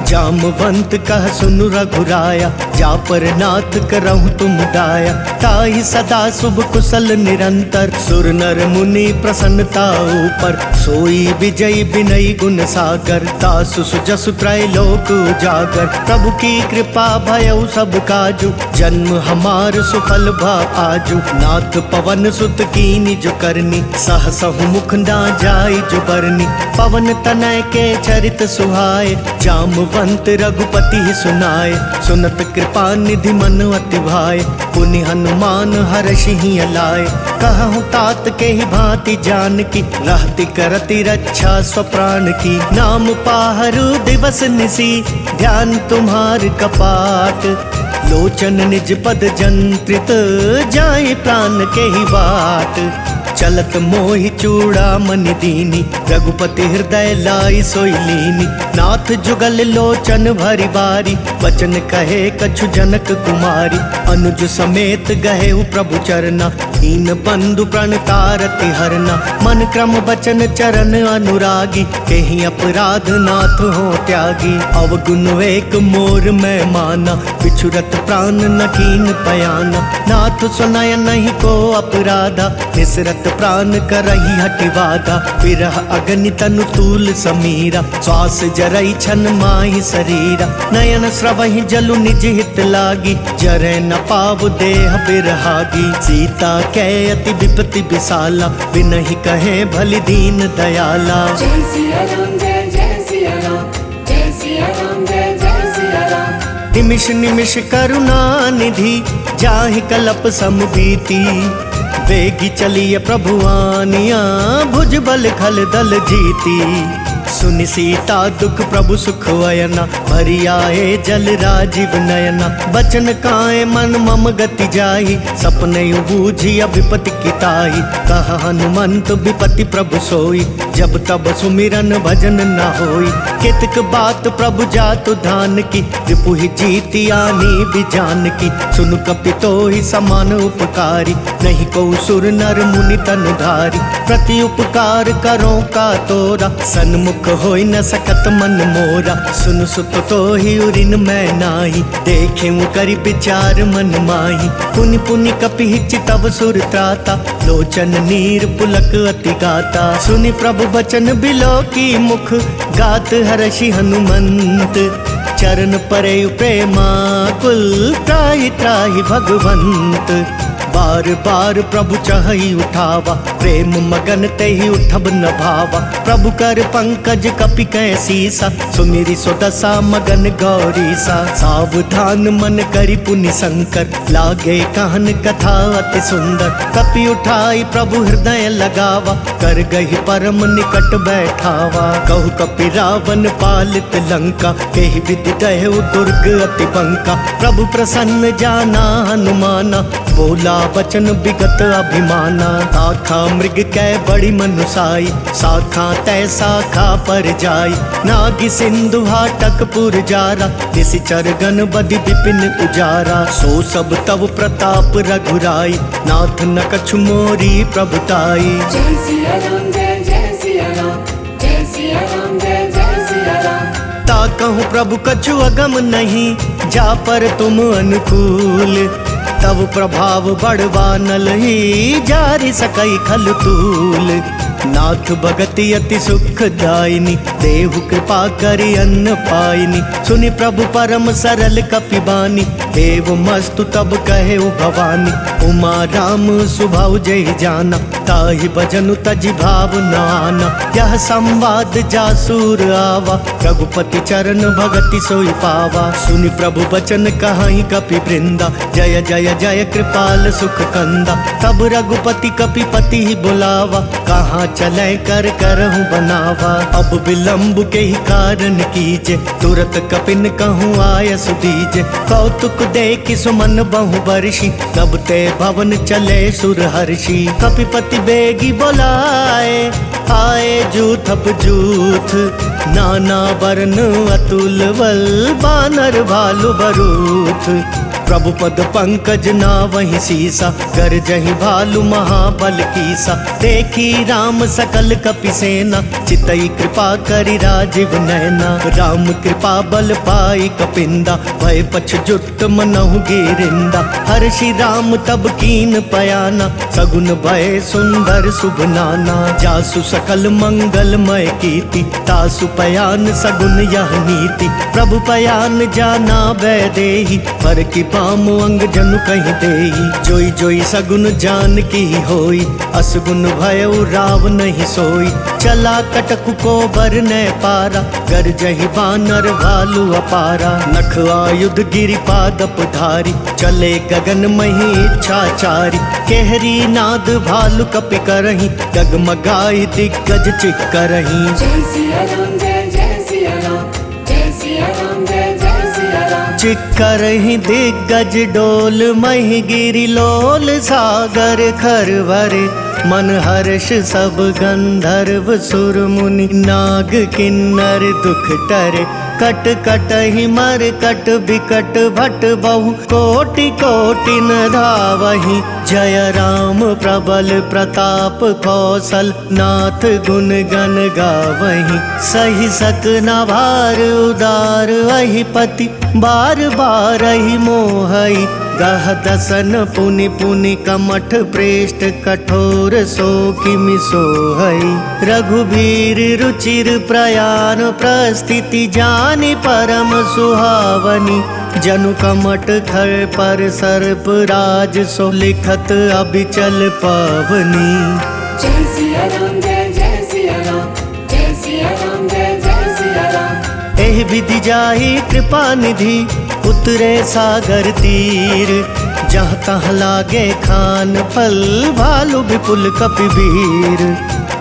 S1: जामवंत कह सुनु रघुराया, जा पर नाथ करहु तुम दाया। ताहि सदा शुभ कुशल निरंतर, सुर नर मुनि प्रसन्नता ऊपर। सोई विजयी विनयी गुण सागर, तासु सुजसु त्रैलोक उजागर। प्रभु की कृपा भयउ सब काजु, जन्म हमार सुफल भा आजु। नाथ पवन सुत कीनि जो करनी, सहसहु मुख ना जाई जो बरनी। पवन तनय के चरित सुहाए, जामवंत रघुपति ही सुनाए। सुनत कृपा निधि मन अति भाए, पुनि हनुमान हर्षि ही अलाए। कहूँ तात के ही भांति जानकी, रहती करती रक्षा स्वप्राण की। नाम पाहरु दिवस निसी, ध्यान तुम्हार कपाट। लोचन निज पद जंत्रित, जाए प्राण के ही बाट। चलत मोहि चूड़ामणि दीनी, रघुपति हृदय लाई सोई लीनी। नाथ जुगल लोचन भरी बारी, वचन कहे कछु जनक कुमारी। अनुज समेत गहे प्रभु चरना, दीन बंधु प्रणतारति हरना। मन क्रम बचन चरण अनुरागी, केहि अपराध नाथ हो त्यागी। अवगुण एक मोर मैं माना, बिछुरत प्राण न कीन पयाना। नाथ सुनय नहीं को अपराधा, निसरत प्राण करही हटिवादा। विरह अग्नि तनु तूल समीरा, श्वास जरई छन माहि शरीरा। नयन स्रवहि जलु निज हित लागी, जरै न पाव देह बिरहागी। सीता कै अति विपति विशाला, बिनहि कहे भलि दीन दयाला।
S2: जय सिया राम जय जय सिया राम, जय सिया राम जय जय सिया राम।
S1: निमिष निमिष करुणा निधि, जाहि कलप समबीती। वेगी चलिए प्रभुआनिया, भुज बल खल दल जीती। सुनि सीता दुख प्रभु सुख वयना, भरी आए जल राजीव नयना। बचन काए मन मम गति जाहि, सपने बूझी विपति किताही। कह हनुमंत विपति प्रभु सोई, जब तब सुमिरन भजन न होई। कितक बात प्रभु जातु धान की, रिपुहि जीति आनी बिजान की। सुनु कपितो ही समान उपकारी, नहीं को सुर नर मुनि तन धारी। प्रति उपकार करो का तोरा, सन्मुख होई न सकत मन मोरा। सुन सुत तो ही उरिन मैं नाही, देखे करि विचार मन माही। पुनि पुनि कपि चितव सुर त्राता, लोचन नीर पुलक अति गाता। सुनि प्रभु बचन बिलो की मुख, गात हर्षि हनुमंत। चरण परे प्रेमा कुल, त्राहि त्राहि भगवंत। बार बार प्रभु चहई उठावा, प्रेम मगन ते ही उठब न भावा। प्रभु कर पंकज कपि कै सीसा, सुमिरि सुदशा मगन गौरीसा। सावधान मन करि पुनि शंकर, लागे कहन कथा अति सुंदर। कपि उठाई प्रभु हृदय लगावा, कर गही परम निकट बैठावा। कहु कपि रावण पालित लंका, केहि विधि दहु दुर्ग अति बंका। प्रभु प्रसन्न जाना हनुमाना, बोला बचन विगत अभिमाना। शाखा मृग कै बड़ी मनुसाई, शाखा तय शाखा पर जाई। नागी सिंधु हाटक पुर जारा, निशिचर गण बदि विपिन उजारा। सो सब तव प्रताप रघुराई, नाथ न कछु मोरी प्रभुताई।
S2: जय सिया राम जय जय सिया राम, जय सिया राम जय जय सिया राम।
S1: ता कहूँ प्रभु कछु अगम नहीं, जा पर तुम अनुकूल। तब प्रभाव बढ़वा नल ही, जारि सकई खल तूल। नाथ भगति अति सुखदायिनी, देहु कृपा करि अन्न पाइनी। सुनि प्रभु परम सरल कपिबानी, देव मस्तु तब कहे भवानी। उमा राम सुभाव जय जाना, ताहि भजनु तजि भाव न आना। यह संवाद जासूर आवा, रघुपति चरण भगति सोई पावा। सुनि प्रभु बचन कहाई कपि वृंदा, जय जय जय कृपाल सुख कंदा। तब रघुपति कपिपति ही बुलावा, कहाँ चले कर करहूँ बनावा। अब विलम्ब के ही कारण कीजे, तुरत कपिन कहूँ आय सुदीजे। कौतुक देख सुमन बहु बरसी, तब ते भवन चले सुर हर्षि। कपिपति बेगी बोलाए, आए जूथप जूथ, नाना वर्ण अतुल बल, बानर भालु बरूथ। प्रभु पद पंकज ना वही सीसा, गरजहि भालु महाबल कीसा। देखी राम सकल कपि सेना, चितई कृपा करि राजीव नैना। राम कृपा बल पाई कपिंदा, भय पछ जुट मनहु गिरिंदा। हर्षि राम तब कीन पयाना, सगुन भय सुंदर शुभ नाना। जासु सकल मंगलमय कीर्ति, तासु पयान सगुन यह नीति। प्रभु पयान जाना वैदेही, पर की पाम अंग जनु कहीं देही। जोई जोई सगुन जान की होई, असगुन भयउ राव नहीं सोई। चला कटकु को बर न पारा, गरजहि बानर भालु अपारा। नख आयुध गिरि पादप धारी, चले गगन मही इच्छाचारी। केहरी नाद भालु कपि करही, डगमगाई दिग्गज चिक करही।
S2: जय सिया राम जय जय सिया राम, जय सिया राम जय जय सिया राम।
S1: चिक्करहि दिग्गज डोल, महि गिरि लोल सागर खरवरे। मन हर्ष सब गंधर्व सुर मुनि, नाग किन्नर दुख टरे। कट कटहि मर कट बिकट भट बहु, कोटि कोटि न धावहि। जय राम प्रबल प्रताप कौशल, नाथ गुण गण गावहि। सही सक न भार उदार अहिपति, बार बार ही मोहई। गह दसन पुनि पुनि कमठ प्रेष्ठ, कठोर सो किमि सोहई। रघुबीर रुचिर प्रयाण प्रस्थिति, जानि परम सुहावनी। जनु कमठ खर पर सर्प राज, सो लिखत अबिचल पावनी।
S2: जय सिया राम जय जय सिया राम, जय सिया राम जय जय सिया राम।
S1: एहि विधि जाहि कृपा निधि, उतरे सागर तीर। जहाँ तहाँ लागे खान फल, भालु विपुल कपिवीर।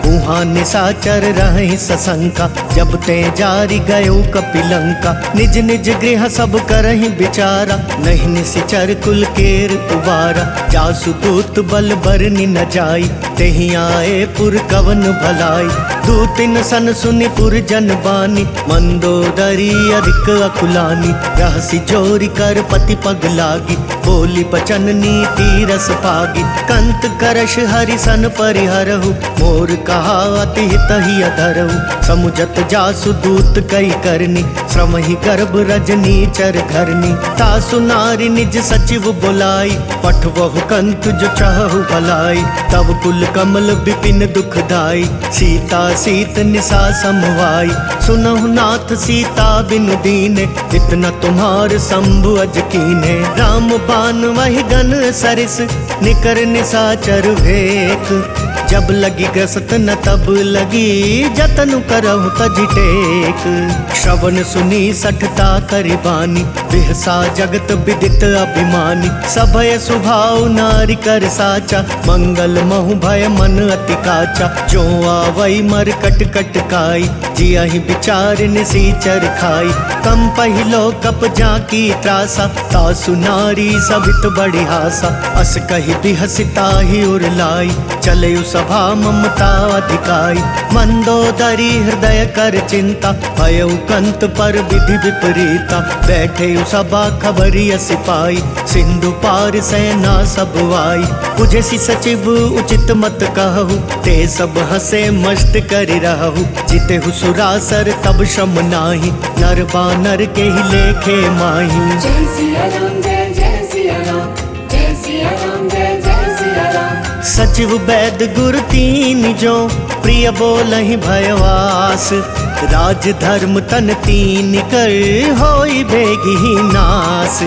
S1: उहाँ निशाचर रहि सशंका, जब ते जारी गयो कपिलंका। निज निज गृह सब करहि विचारा, नहीं निशिचर कुल केर उबारा। जासु दूत बल बरनि न जाई, तेहि आए पुर कवन भलाई। दूतिन सन सुनि पुर जन बानी, मंदोदरी अधिक अकुलानी। रहसि जोरी कर पति पग लागी, बोली बचन नीति रस पागी। कंत करश हरि सन परिहरहु, मोर कहा अति हित ही अधरहु। समुझत जासु दूत कई करनी, श्रम ही गर्भ रजनी चर घरनी। तासु नारी निज सचिव बुलाई, पठवहु कंत जो चाहु भलाई। तब कुल कमल विपिन दुखदाई, सीता सीत निशा समवाई। सुनहु नाथ सीता बिनु दीने, इतना तुम्हार शंभु अज कीने। राम बान वही गन सरिस, निकर निशाचर भेक। जब लगी ग्रसत न तब लगी, जतनु करहु तजि टेक। श्रवण सुनी सठता करि बानी, बिहसा जगत विदित अभिमानी। सभय सुभाव नारी कर साचा, मंगल महु भय मन अति काचा। जो आवई मर कट कट काई, जियहि विचार निसीचर खाई। कम पहिलो कप जाकी त्रासा, तासु नारी सबित बड़ी हासा। अस कहि बिहसिता ही उरलाई, चले सभा ममता अधिकाई। मंदोदरी हृदय कर चिंता, भयउ कंत पर विधि विपरीता। बैठे सभा खबरी सिपाही, सिंधु पार सेना सब आई। बुझसि सचिव उचित मत कहु, ते सब हसे मस्त करि रहु। जितेहु सुरासर तब श्रम नाही, नर बानर के ही लेखे माही।
S2: जय सिया राम जय जय सिया राम, जय सिया राम जय जय सिया राम।
S1: सचिव वैद गुर तीन जो, प्रिय बोलहि भयवास। राज धर्म तन तीन कर, होई बेगी ही नास।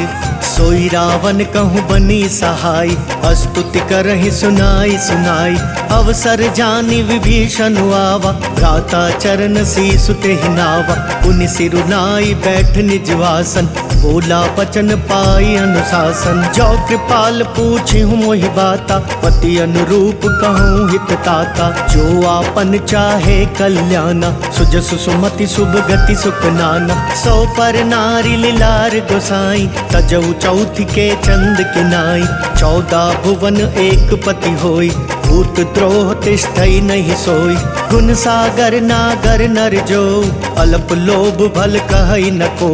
S1: सोई रावण कहूँ बनी सहाय, स्तुति करहि सुनाई सुनाई। अवसर जानी विभीषण आवा, भ्राता चरण शीसु तेहि नावा। पुनि सिरु नाई बैठ निज वासन, बोला बचन पाई अनुशासन। जो कृपाल पूछी हूँ मोहि बाता, पति अनुरूप कहूँ हित ताता। जो आपन चाहे कल्याणा, सुजस सुमति शुभ गति सुख नाना। सो पर नारी लीलार गोसाई, तजऊ चौथ के चंद किनाई। 14 भुवन एक पति होई, भूत द्रोह तिष्ठई नहीं सोई। गुण सागर नागर नर जो, अल्प लोभ भल कहई न को।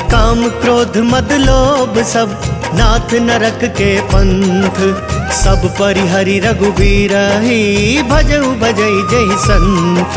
S1: काम क्रोध मद लोभ सब, नाथ नरक के पंथ। सब परिहरि रघुबीर ही, भजऊ भजई जय संत।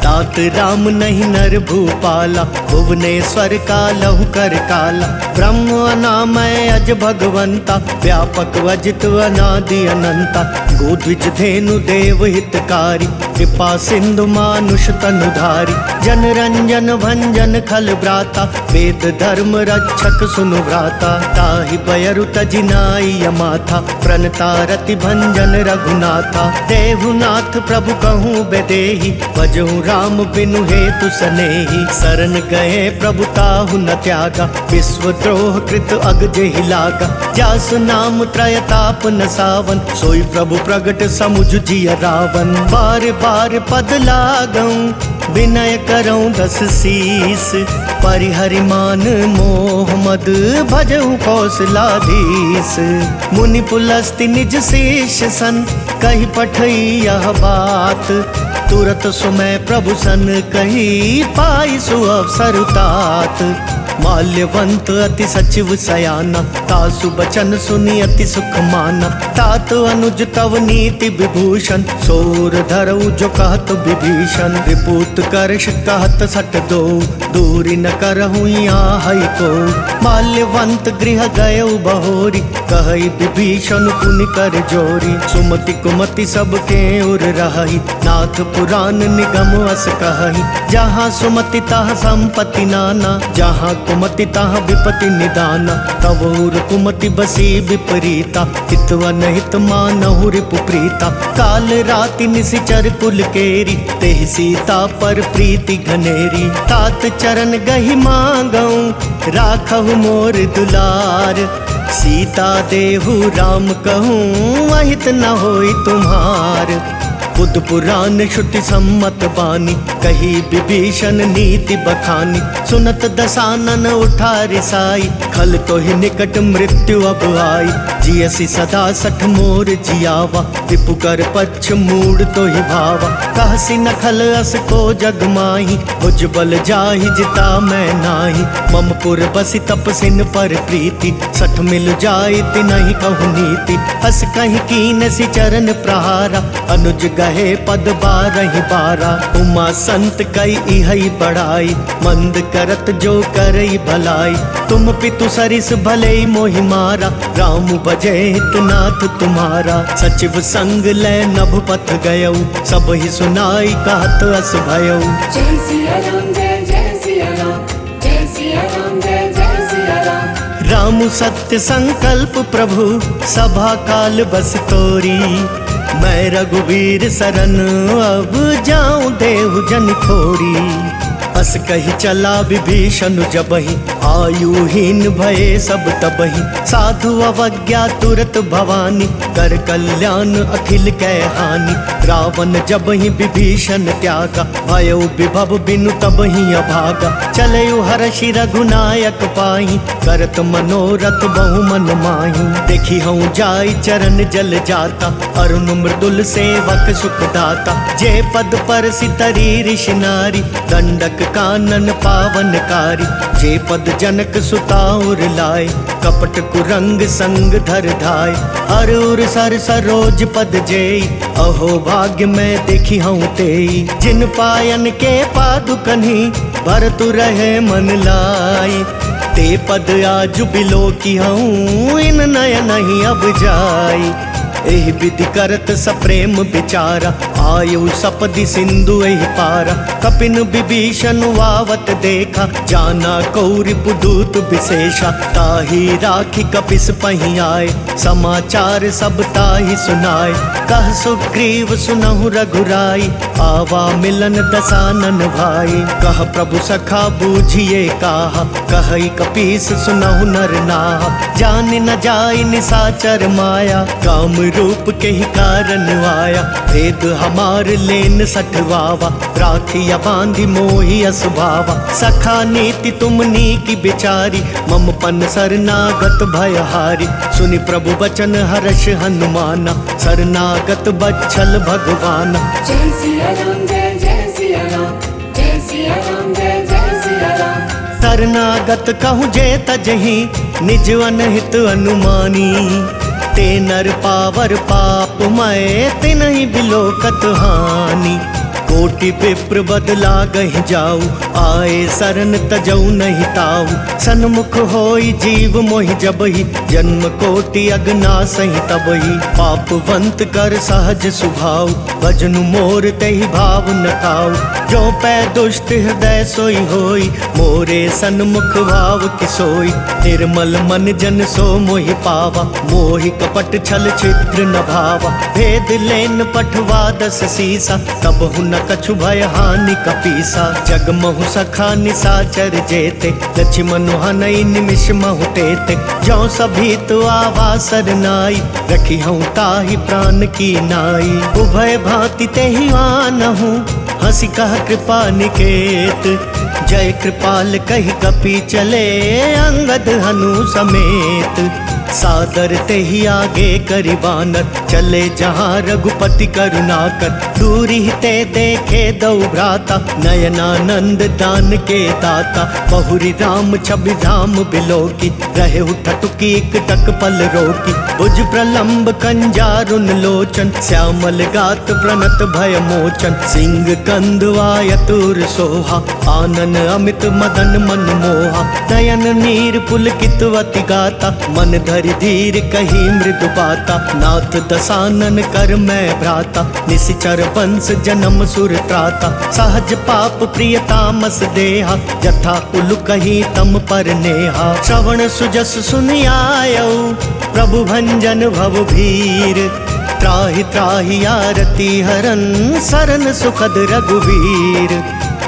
S1: तात राम नहीं नर भूपाला, भुवनेश्वर कालहु कर काला। ब्रह्म अनामय अज भगवंता, व्यापक वजित अनादि अनंता। गोद्विज धेनु देव हितकारी, कृपा सिंधु मानुष तनुधारी। जन रंजन भंजन खल ब्राता, वेद धर्म रक्षक सुनु व्राता। ताहि बयरु तजिनाई यमाथा, प्रणता रति भंजन रघुनाथा। देहुनाथ प्रभु कहूँ बेदेहि, भजहु राम बिनु हेतु सनेहि। शरण गए प्रभु ताहु न त्यागा, विश्व द्रोह कृत अग जेहि लागा। जासु नाम त्रयताप न सावन, सोई प्रभु प्रगट समुझ जिय रावण। बार बार पद लागऊं, विनय करऊं 10 शीस। परिहरि मान मोह मद, भजहु कौशलाधीश। मुनि पुलस्ति निज शेष सन, कही पठई यह बात। तुरत सुमय प्रभु सन कही, पाई सुअवसर तात। माल्यवंत अति सचिव सयाना, तासु बचन सुनी अति सुख माना। तात अनुज तव नीति विभूषण, सोर धरऊ जो कहत विभीषण। विपूत करश कहत सट दो, दूरी न करहु यहाँ को। माल्यवंत गृह गयऊ बहोरी, कहई विभीषण पुनि कर जोरी। सुमति कुमति सबके उर रही, नाथ पुराण निगम अस कहई। जहाँ सुमति तहाँ संपत्ति नाना, जहाँ कुमति तहाँ विपति निदाना। तवोर कुमति बसी विपरीता, हितवन हित मानहु रिपु प्रीता। काल राति निशिचर कुल केरी, तेहि सीता पर प्रीति घनेरी। तात चरण गहि मांगऊं, राखहु मोर दुलार। सीता देहु राम कहूँ, अहित न होई तुम्हार। बुद्ध पुराण श्रुति सम्मत बानी, कही विभीषण नीति बखानी। सुनत दसानन उठा रिसाई, खल तो ही निकट मृत्यु अब आई। जियसी सदा 60 मोर जियावा, रिपु कर पक्ष मूड तो ही भावा। कहसी न खल अस को जग माही, भुज बल जाहि जिता मैं नाही। मम पुर बसी तपसिन पर प्रीति, 60 मिल जाई तिनहि कहु नीति। हस कहीं कीन सी चरण प्रहारा, अनुज गहे पद 12 12। उमा संत कई इहई बड़ाई, मंद करत जो करई भलाई। तुम पितु सरिस भले मोहि मारा, राम बजे हितनाथ तुम्हारा। सचिव संग ले नभ पथ गयऊ, सब ही सुनाई कहत अस भयऊ।
S2: जय सिया राम जय जय सिया राम, जय सिया राम जय जय सिया राम।
S1: राम सत्य संकल्प प्रभु, सभा काल बस तोरी। मैं रघुवीर शरण अब जाऊं देहु जन खोरी। अस कही चला विभीषण जबहि, आयुहीन भये सब तबहि। साधु अवज्ञा तुरत भवानी, कर कल्याण अखिल कै हानि। रावण जबहि विभीषण त्यागा, भयो विभव बिनु तबहि अभागा। चलयु हर्षि रघुनायक पाहि, करत मनोरथ बहु मन माहि। देखी हूँ जाई चरण जल जाता, अरुण मृदुल सेवक सुख दाता। जे पद पर सितरी ऋषि नारी, दंडक कानन पावनकारी। जे पद जनक सुताउर लाए, कपट कुरंग संग धर धाय। हर उर सर सरोज पद जेई, अहो भाग्य मैं देखी हूँ तेई। जिन पायन के पादुकन्ही, भरतु रहे मन लाई। ते पद आज बिलो की हूँ, इन नयन नहीं अब जाई। एहि विधि करत सप्रेम विचारा, आयु सपदि सिंधु एहि पारा। कपिन विभीषण वावत देखा, जाना कौरि पुदूत विशेषा। ताहि राखी कपिस पहि आए, समाचार सब ताहि सुनाए। कह सुग्रीव सुनहु रघुराई, आवा मिलन दसानन भाई। कह प्रभु सखा बूझिए काहा, कहई कपीस सुनहु नर नाहा। जान न जाय निसाचर माया, काम रूप के ही कारण आया। भेद हमार लेन सठवावा, राखिया बांधी मोहि असुभावा। सखा नीति तुमनी की बिचारी, मम पन शरणागत भयहारी। सुनि प्रभु बचन हर्ष हनुमाना, शरणागत बच्छल भगवाना।
S2: जय सिया राम जय जय सिया राम, जय सिया राम जय जय सिया राम।
S1: शरणागत कहूँ जे तजहि, निज अनहित अनुमानी। ते नर पावर पाप मय, तिनहि बिलोकत हानि। कोटि विप्र बदला गहि जाऊ, आए शरण तजऊ नहीं ताऊ। सन्मुख होई जीव मोहि जबहि, जन्म कोटि अगना सहि तबहि। पापवंत कर सहज सुभाऊ, भजनु मोर तेहि भाव न खाऊ। जो पै दुष्ट हृदय सोई होई, मोरे सन्मुख भाव किसोई। निर्मल मन जन सो मोहि पावा, मोहि कपट छल छिद्र न भावा। भेद लेन पठवा दस सीसा, तब हुन कछु भय हानि कपीसा। जग महु सखा निसाचर जेते, लक्ष्मण हनई निमिष महु तेते। जो सभी तो आवा सरनाई, रखी हूँ ताहि प्राण की नाई। उभय भांति तेहि आनहु, हंसी कह कृपा निकेत। जय कृपाल कहि कपि चले, अंगद हनु समेत। सादर तेहि आगे करि बानर, चले जहाँ रघुपति करुणाकर। दूरी ते देखे दौ भ्राता, नयनानंद दान के दाता। बहुरी राम छवि धाम बिलोकी, रहे ठटुकी एक टक पल रोकी। भुज प्रलंब कंजारुन लोचन, श्यामल गात प्रणत भय मोचन। सिंह कंद वायतुर सोहा, आनन अमित मदन मन मोहा। नयन नीर पुलकित वति गाता, मन धरि धीर कही मृदु बाता। नाथ दसानन कर मैं भ्राता, निशिचर वंश जन्म सुर त्राता। सहज पाप प्रिय तामस देहा, जथा उलु कही तम पर नेहा। श्रवण सुजस सुनि आयौ, प्रभु भंजन भव भीर। त्राहि त्राहि आरती हरन, सरन सुखद रघुवीर।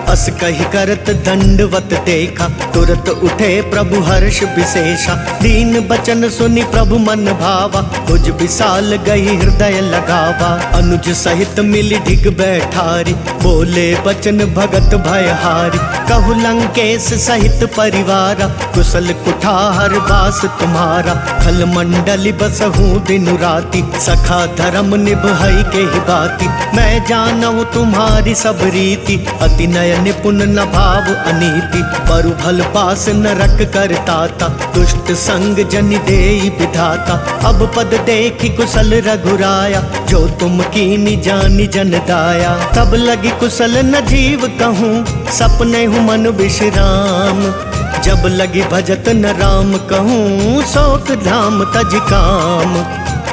S1: अस कहि करत दंडवत देखा, तुरत उठे प्रभु हर्ष विशेषा। दीन बचन सुनि प्रभु मन भावा, भुज विशाल गई हृदय लगावा। अनुज सहित मिली ढिग बैठारी, बोले बचन भगत भयहारी। कहु लंकेश सहित परिवारा, कुशल कुठार बास तुम्हारा। खल मंडली बसहूँ दिनु राति, सखा धर्म निभई के ही बाती। मैं जानहु तुम्हारी सब रीति, अति नय निपुण न भाव अनीति। बरु भल पास नरक करताता, दुष्ट संग जन देई विधाता। अब पद देखी कुशल रघुराया, जो तुम कीनी जानी जन दाया। तब लगी कुशल न जीव कहूँ, सपने हूँ मन विश्राम। जब लगी भजत न राम कहूँ, शोक धाम तज काम।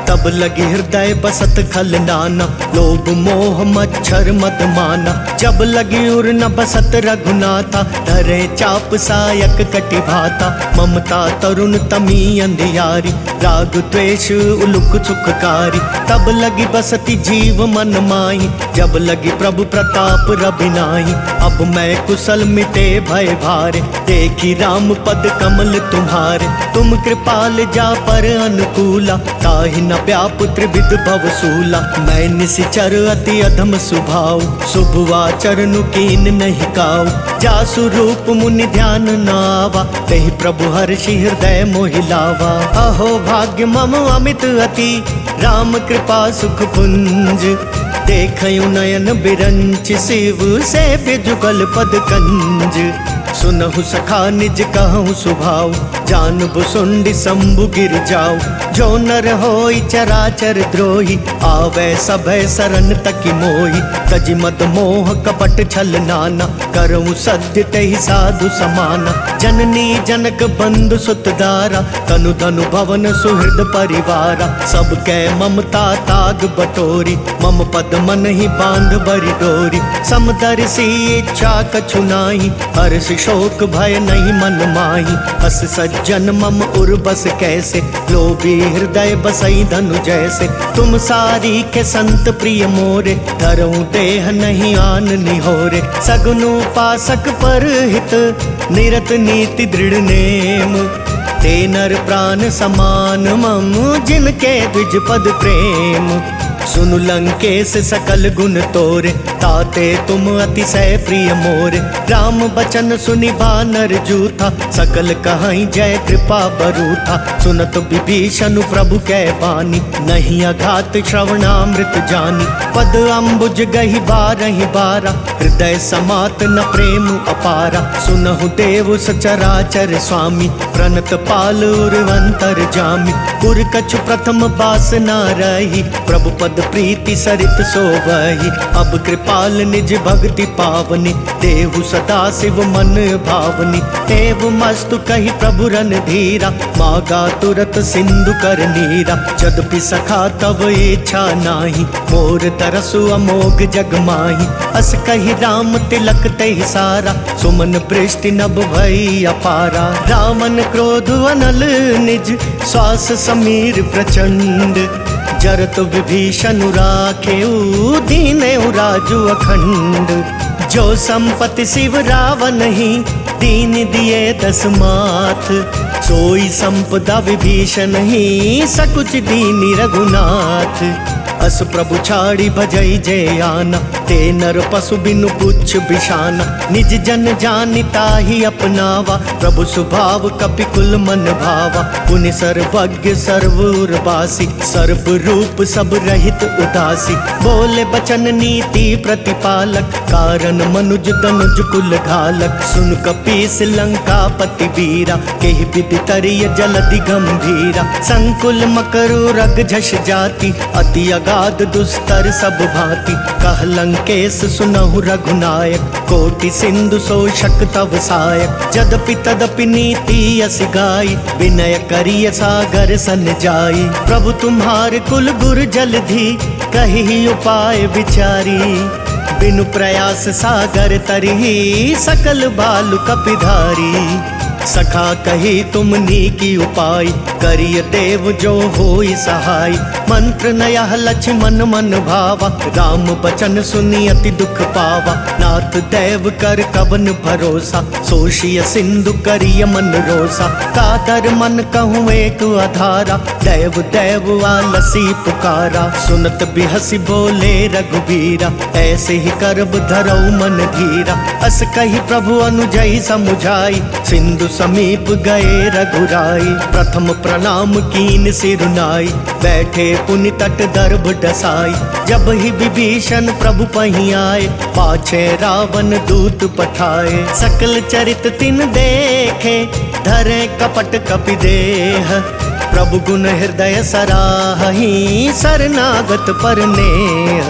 S1: तब लगी हृदय बसत खल नाना, लोभ मोह मच्छर मद माना। जब लगी उर न बसत रघुनाथा, धरे चाप सायक कटि भाता। ममता तरुण तमी अंधियारी, राग द्वेष उलुक सुखकारी। तब लगी बसती जीव मन माही, जब लगी प्रभु प्रताप रबिनाही। अब मैं कुशल मिटे भय भारे, देखी राम पद कमल तुम्हारे। तुम कृपाल जा पर अनुकूला, ताहि न व्यापुत्र विद भवसूला। मैं निशिचर अति अधम सुभाव, शुभवा चरणु कीन नहीं काऊ। जासु रूप मुनि ध्यान नावा, तहि प्रभु हर्षि हृदय मोहिलावा। अहो भाग्य मम अमित अति, राम कृपा सुख पुंज। देखयु नयन बिरंच शिव, से जुगल पद कंज। सुनहु सखा निज कहूँ सुभाव, जानबु सुंडी शंभु गिर जाऊ। जो नर होई चराचर द्रोही, आवे सभय सरन तकी मोही। तजि मद मोह कपट छल नाना, करऊँ सत्य तेहि साधु समाना। जननी जनक बंधु सुतदारा, तनु धनु भवन सुहृद परिवारा। सब कै ममता ताग बटोरी, मम पद मन ही बांध बरी डोरी। समदर्शी इच्छा कछु नाही, हर्ष शोक भय नहीं मन माही। अस सज्जन मम उर बस कैसे, लोभी हृदय बसई धनु जैसे। तुम सारी के संत प्रिय मोरे, धरऊं देह नहीं आन निहोरे। सगुन उपासक पर हित, निरत नीति दृढ़ नेम। ते नर प्राण समान मम, जिनके द्विज पद प्रेम। सुनु लंकेश सकल गुण तोरे, ताते तुम अतिशय प्रिय मोरे। राम बचन सुनि बानर जूथा, सकल कहाई जय कृपा बरूथा। सुनत विभीषण प्रभु कै बानी, नहीं अघात श्रवणामृत जानी। पद अम्बुज गहि बारहि बारा, हृदय समात न प्रेम अपारा। सुनहु देव सचराचर स्वामी, प्रणत पाल उर्वंतर जामी। पुर कछु प्रथम बास न रही, प्रभु पद प्रीति सरित सोवही। अब कृपाल निज भक्ति पावनी, देहु सदा शिव मन भावनी। एव मस्तु कही प्रभु रन धीरा, मागा तुरत सिंधु कर नीरा। यद्यपि सखा तब इच्छा नाही, मोर तरसु अमोघ जग माही। अस कही राम तिलक तहि सारा, सुमन पृष्टि नभ भई अपारा। रावण क्रोध अनल निज, श्वास समीर प्रचंड। जरत विभीषण राखेऊ, दीनेऊ राजु अखंड। जो संपत्ति शिव रावण ही, दीन दिए दस माथ। सोई संपदा विभीषण ही, सकुच दीनी रघुनाथ। अस प्रभु छाड़ी भजई जय आना, ते नर पशु बिनु पुच्छ बिछाना। निज जन जानिता ही अपनावा, प्रभु स्वभाव कपि कुल मन भावा। पुनि सर्वज्ञ सर्वउर्वासी, सर्व रूप सब रहित उदासी। बोले बचन नीति प्रतिपालक, कारण मनुज तनुज कुल घालक। सुन कपीस लंका पति वीरा, केहि विधि तरिय जलधि गंभीरा। संकुल मकरु रग झष जाति, अति अगाध दुस्तर सब भांति। कह लंकेश सुनहु रघुनायक, कोटि सिंधु शोषक तव सायक। जदपि तदपि नीति यस गाई, विनय करिय सागर सन जाई। प्रभु तुम्हार कुल गुर जलधि, कही उपाय विचारी। बिनु प्रयास सागर तरही, सकल बालु कपिधारी। सखा कही तुमनी की उपाय, करिय देव जो होई सहाय। मंत्र नयह लक्ष्मण मन भावा, राम बचन सुनी अति दुख पावा। नाथ देव कर कवन भरोसा, सोशिय सिंधु करिय मन रोसा। कातर मन कहूँ एक आधारा, देव देव आलसी पुकारा। सुनत बिहसी बोले रघुबीरा, ऐसे ही करब धरऊ मन धीरा। अस कही प्रभु अनुजई समुझाई, सिंधु समीप गए रघुराई। प्रथम प्रणाम कीन सिरुनाई, बैठे पुनि तट दर्भ डसाई। जब ही विभीषण प्रभु पही आए, पाछे रावण दूत पठाए। सकल चरित तिन देखे, धरे कपट कपि देह। प्रभु गुण हृदय सराही, शरणागत पर नेह।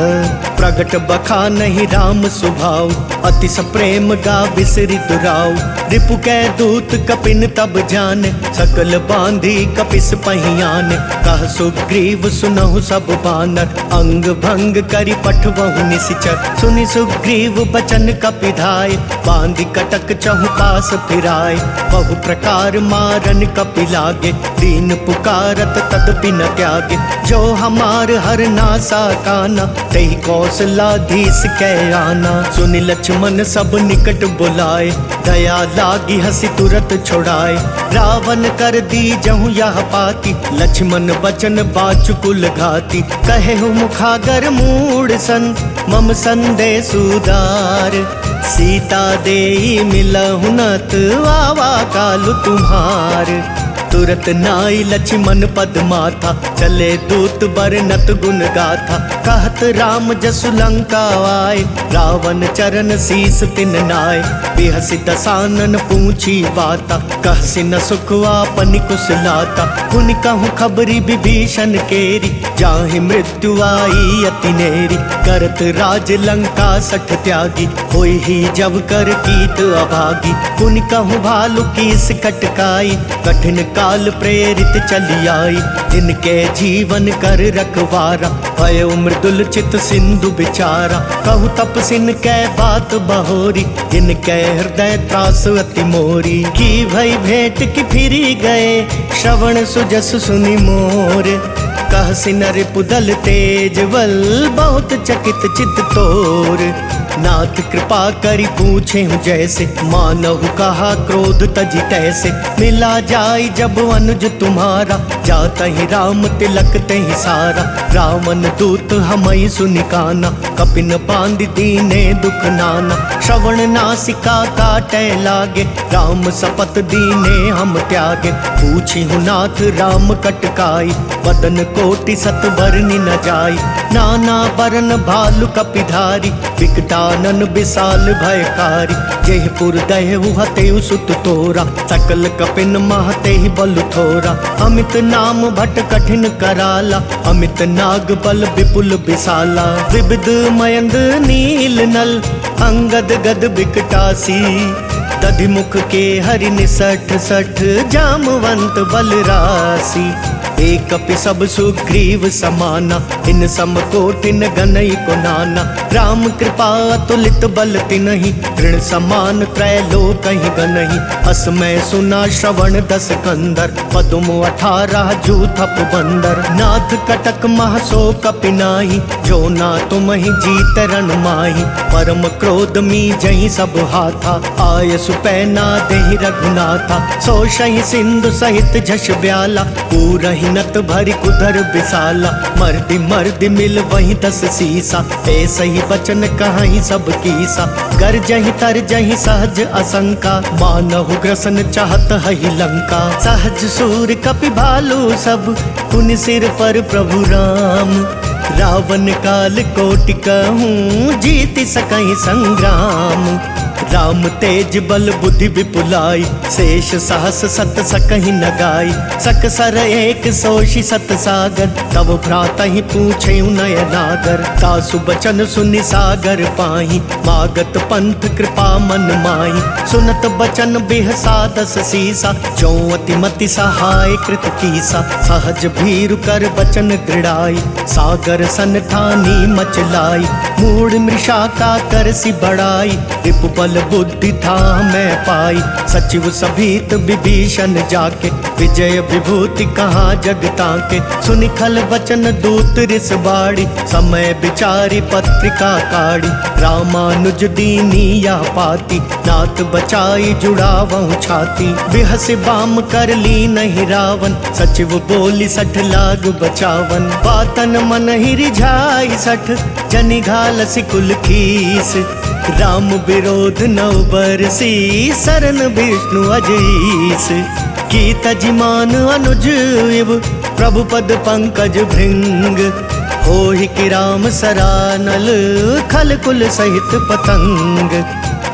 S1: प्रगट बखा नहीं राम स्वभाव, अतिश प्रेम गा विसरित राव। रिपु कै दूत कपिन तब जाने, सकल बांधी कपिस पहियाने। कह सुग्रीव सुनहु सब बानर, अंग भंग करि पठवहु निशिचर। सुनि सुग्रीव बचन कपिधाय, बांधी कटक चहु पास फिराय। बहु प्रकार मारन कपि लागे, दीन पुकारत तदपि न त्यागे। जो हमार हर नासा काना, तेहि कौशलाधीश कै आना। सुनि लक्ष्मण सब निकट बुलाए, दया लागी हसी तुरत छुड़ाए। रावण कर दी जहु यह पाती, लक्ष्मण बचन बाचुकुल घाती। कहे हूँ मुखागर मूड सन, मम संदेश उदार। सीता देई मिलहु नत, आवा कालु तुम्हार। तुरत नाई लक्ष्मण पद माथा, चले दूत बरनत गुण गाथा। कहत राम जसु लंका आए, रावण चरण शीस तिन नाय। बिहसि दसानन पूछी बाता, कहसि न सुख आपनि कुशलाता। पुनि कहूँ खबरी विभीषण केरी, जाहि मृत्यु आई अति नेरी। करत राज लंका सठ त्यागी, होई ही जब कर कीट अभागी। पुनि कहूँ भालु कीस कटकाई, कठिन काल प्रेरित चली आई, जिनके जीवन कर रखवारा, भय मृदुल चित सिंधु बिचारा। कहु तपसिन कै बात बहोरी, जिनके हृदय त्रास अति मोरी। की भई भेंट की फिरी गए, श्रवण सुजस सुनि मोर। कहसि नर पुदल तेज बल, बहुत चकित चित तोर। नाथ कृपा करि पूछे हूँ जैसे, मानहु कहा क्रोध तजी तैसे। मिला जाई जब अनुज तुम्हारा, जाता ही राम तिलक ते ही सारा। रावण दूत हमई सुनिकाना, कपिन बांध दीने दुख नाना। श्रवण नासिका काटे लागे, राम सपत दीने हम त्यागे। पूछी हूँ नाथ राम कटकाई, बदन कोटि सत बरनि न जाई। नाना बरन भालु कपिधारी, विकटानन विशाल भयकारी। जेहपुर दहेहु हतेउ सुत तोरा, सकल कपिन महते ही बल थोरा। अमित नाम भट कठिन कराला, अमित नाग बल विपुल विशाला। विविध मयंद नील नल, अंगद गद विकटासी। दधिमुख के हरि निसठ सठ, जामवंत बलरासी। एक कपि सब सुग्रीव समाना, इन सम कोटिन गनई को नाना। राम कृपा अतुलित बल तिनहि, ऋण समान त्रैलोक कहीं गनहि। अस मैं सुना श्रवण दस कंदर, पदुम 18 जूथप बंदर। नाथ कटक महसो कपि नाही, जो ना तुम ही जीत रण माही। परम क्रोध मी जही सब हाथा, आय सुपैना देहि रघुनाथा। सो सही सिंधु सहित झष ब्याला, पूरहि नत भरी कुधर विशाला। मर्दि मर्दि मिल वही 10 सीसा, ऐसे ही वचन कहीं सब कीसा। गर जही तर जही सहज असंका, मानहु ग्रसन चाहत हई लंका। सहज सूर कपि भालू सब, पुनि सिर पर प्रभु राम। रावण काल कोटि कहूँ, जीति सकहि संग्राम। राम तेज बल बुद्धि विपुलाई, शेष सहस सत सकहि न गाई। सकसर एक सोषि सत सागर, तब भ्रातहि पूछे नय नागर। तासु बचन सुनि सागर पाही, मागत पंथ कृपा मन माही। सुनत बचन बिहसा 10 सीसा, जो अति मति सहाय कृत कीसा। सहज भीरु कर बचन दृढ़ाई, सागर सन ठानी मचलाई। मूढ़ मृषा का कर सी बढ़ाई, रिपु बल बुद्धि था मैं पाई। सचिव सभीत विभीषण जाके, विजय विभूति कहाँ जगता के। सुनि खल वचन दूत रिस बाड़ी, समय विचारी पत्रिका काढ़ी। रामानुज दीनी या पाती, नाथ बचाई जुड़ावहु छाती। बिहस बाम कर ली नहीं रावण, सचिव बोली 60 लाग बचावन। बातन मन ही रिझाई 60, जनि घाल सिकुल खीस। राम विरोध नौ बरसी, सरन विष्णु अजीस। की तजिमान अनुज इव, प्रभु पद पंकज भृंग। होहि कि राम सरानल, खल कुल सहित पतंग।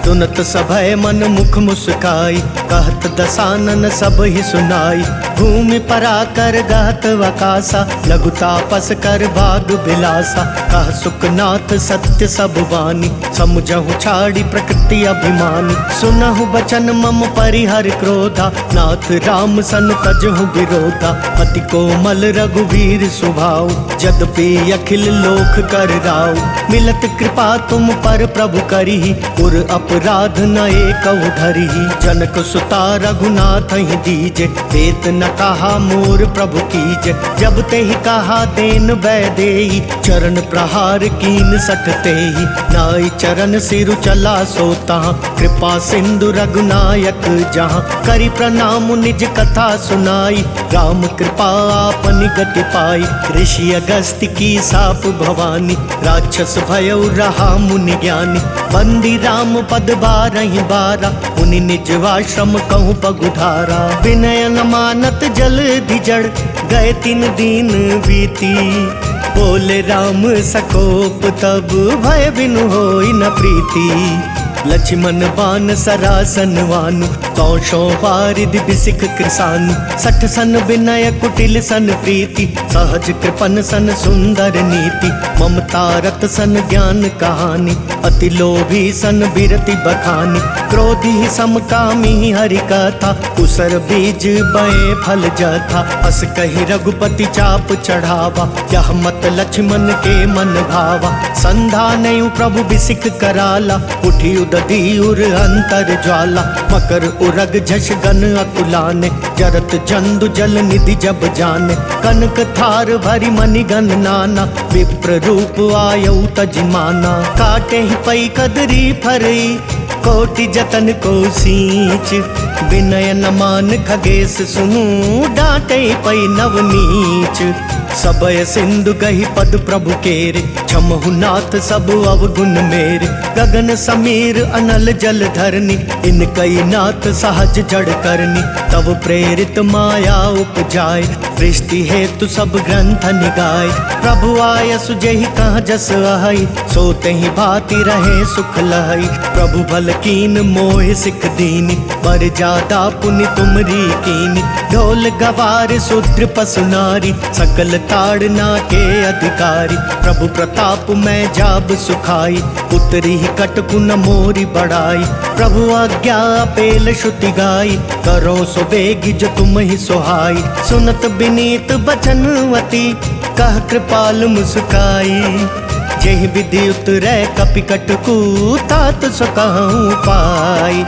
S1: तुनत सभय मन मुख मुस्काई, कहत दसानन सब ही सुनाई। भूमि पराकर गहत वकासा, लघु तापस कर भाग बिलासा। कह सुखनाथ सत्य सब वाणी, समुझहु छाड़ी प्रकृति अभिमानी। सुनहु बचन मम परिहर क्रोधा, नाथ राम सन तजहु विरोधा। अति कोमल रघुवीर सुभाऊ, यद्यपि अखिल लोक कर राऊ। मिलत कृपा तुम पर प्रभु करिहि, उर अपराध न एकहु धरिहि। जनक सुता रघुनाथ ही दीजे, वेत न कहा मोर प्रभु कीजे। जब ते ही कहा देन वैदेही, चरण प्रहार कीन 60 तेहि। नाई चरण सिरु चला सोता, कृपा सिंधु रघुनायक जहाँ। करि प्रणाम निज कथा सुनाई, राम कृपा आपनि गति पाई। ऋषि अगस्त्य की साप भवानी, राक्षस भयउ रहा मुनि ज्ञानी। बंदी राम पद 12 बारा, मुनि निज आश्रम कहूँ पगुधारा। विनय न मानत जल धिजड़, गए 3 दिन बीती। बोले राम सकोप तब, भय बिनु होई न प्रीति। लक्ष्मण बान सरासन वानु, 100 बारिद बिसिख कृसानु। 60 सन विनय कुटिल सन प्रीति, सहज कृपन सन सुंदर नीति। ममता रत सन ज्ञान कहानी, अति लोभी सन बिरति बखानी। क्रोधी समकामी हरि कथा, उसर बीज बए फल जथा। अस कही रघुपति चाप चढ़ावा, यह मत लक्ष्मण के मन भावा। संधा नयु प्रभु बिसिख कराला, उठी उदधी उर अंतर ज्वाला। मकर उरग झष गन अकुलाने, जरत जंदु जल निधि जब जाने। कनक थार भरी मणिगन नाना, विप्र रूप आयौ तजमाना। काटे ही पई कदरी फरई, कोटि जतन को सींच। विनय न मान खगेश सुनु, डांटे पई नवनीच। सबय सिंधु गही पद प्रभु केरे, क्षमहु नाथ सब अवगुण मेरे। गगन समीर अनल जल धरनी, इन कई नाथ सहज जड़ करनी। तब प्रेरित माया उपजाय, सृष्टि हेतु सब ग्रंथ निगाय। प्रभु आय सुजहि कहाँ जस अहै, सोते ही भांति रहे सुख लहै। प्रभु भल कीन मोह सिख दीनी, बर जादा पुनि तुमरी कीनी। ढोल गवार शूद्र पशु नारी, सकल ताड़ना के अधिकारी। प्रभु प्रताप में जाब सुखाई, उतरी ही कटकु न मोरी बढ़ाई। प्रभु आज्ञा पेल श्रुति गाई, करो सो बेगी जो तुम ही सुहाई। सुनत विनीत बचनवती, कह कृपाल मुस्काई। जेहि विधि उतरै कपि कटकु, तात सो कहूँ पाई।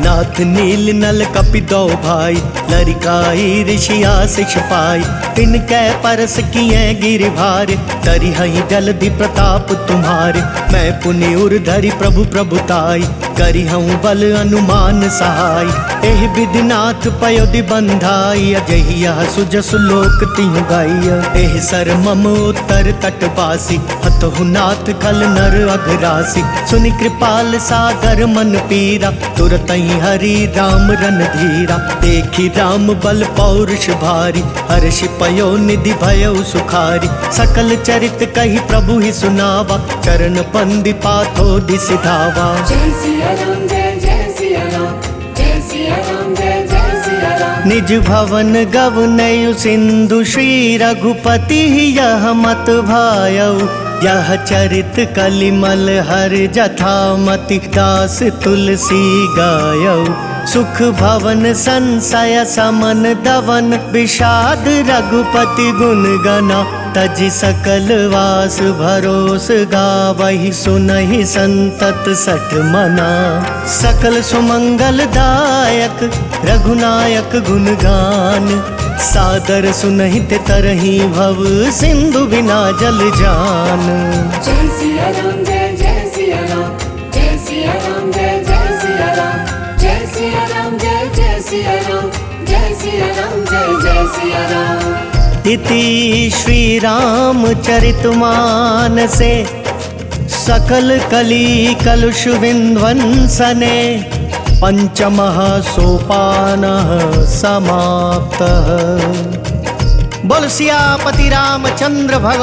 S1: नाथ नील नल कपि दो भाई, लरिकाई ऋषि आशिष पाई। तिनकै परस किए गिर भारे, तरि हई जलधि प्रताप तुम्हारे। मैं पुनि उर धरि प्रभु प्रभुताई, करि हूँ बल अनुमान सहाय। एहि विधि नाथ पयोधि बंधाई, अजहि यह सुजसु लोक तिहु गाइया। एहि सर मम उत्तर तटवासी, हतहु नाथ खल नर अघरासी। सुनि कृपाल सागर मन पीरा, तुरतहि हरि राम रणधीरा। देखी राम बल पौरुष भारी, हर्षि पयो निधि भयो सुखारी। सकल चरित कही प्रभु ही सुनावा, चरण बंदी पाथो दिसि धावा।
S2: जय सिया राम जय जय सिया राम, जय सिया राम जय जय सिया राम।
S1: निज भवन गवनयु सिंधु, श्री रघुपति यह मत भायउ। यह चरित कलिमल हर जथा मति, दास तुलसी गायौ। सुख भवन संशय समन दवन, विषाद रघुपति गुण गना। तजि सकल वास भरोस गावहि, सुनहि संतत सठ मना। सकल सुमंगल दायक रघुनायक गुण गान, सादर सुनहित तरहि भव सिंधु बिना जल जान।
S2: जय सिया राम जय जय सिया राम, जय सिया राम जय जय सिया राम। जय सिया राम जय जय सिया राम, जय सिया राम जय जय सिया राम।
S1: इति श्री राम चरितमानसे, सकल कली कलुष विध्वंसने। पंचमः सोपानः समाप्तः। बोल सियापति रामचंद्र भगवान।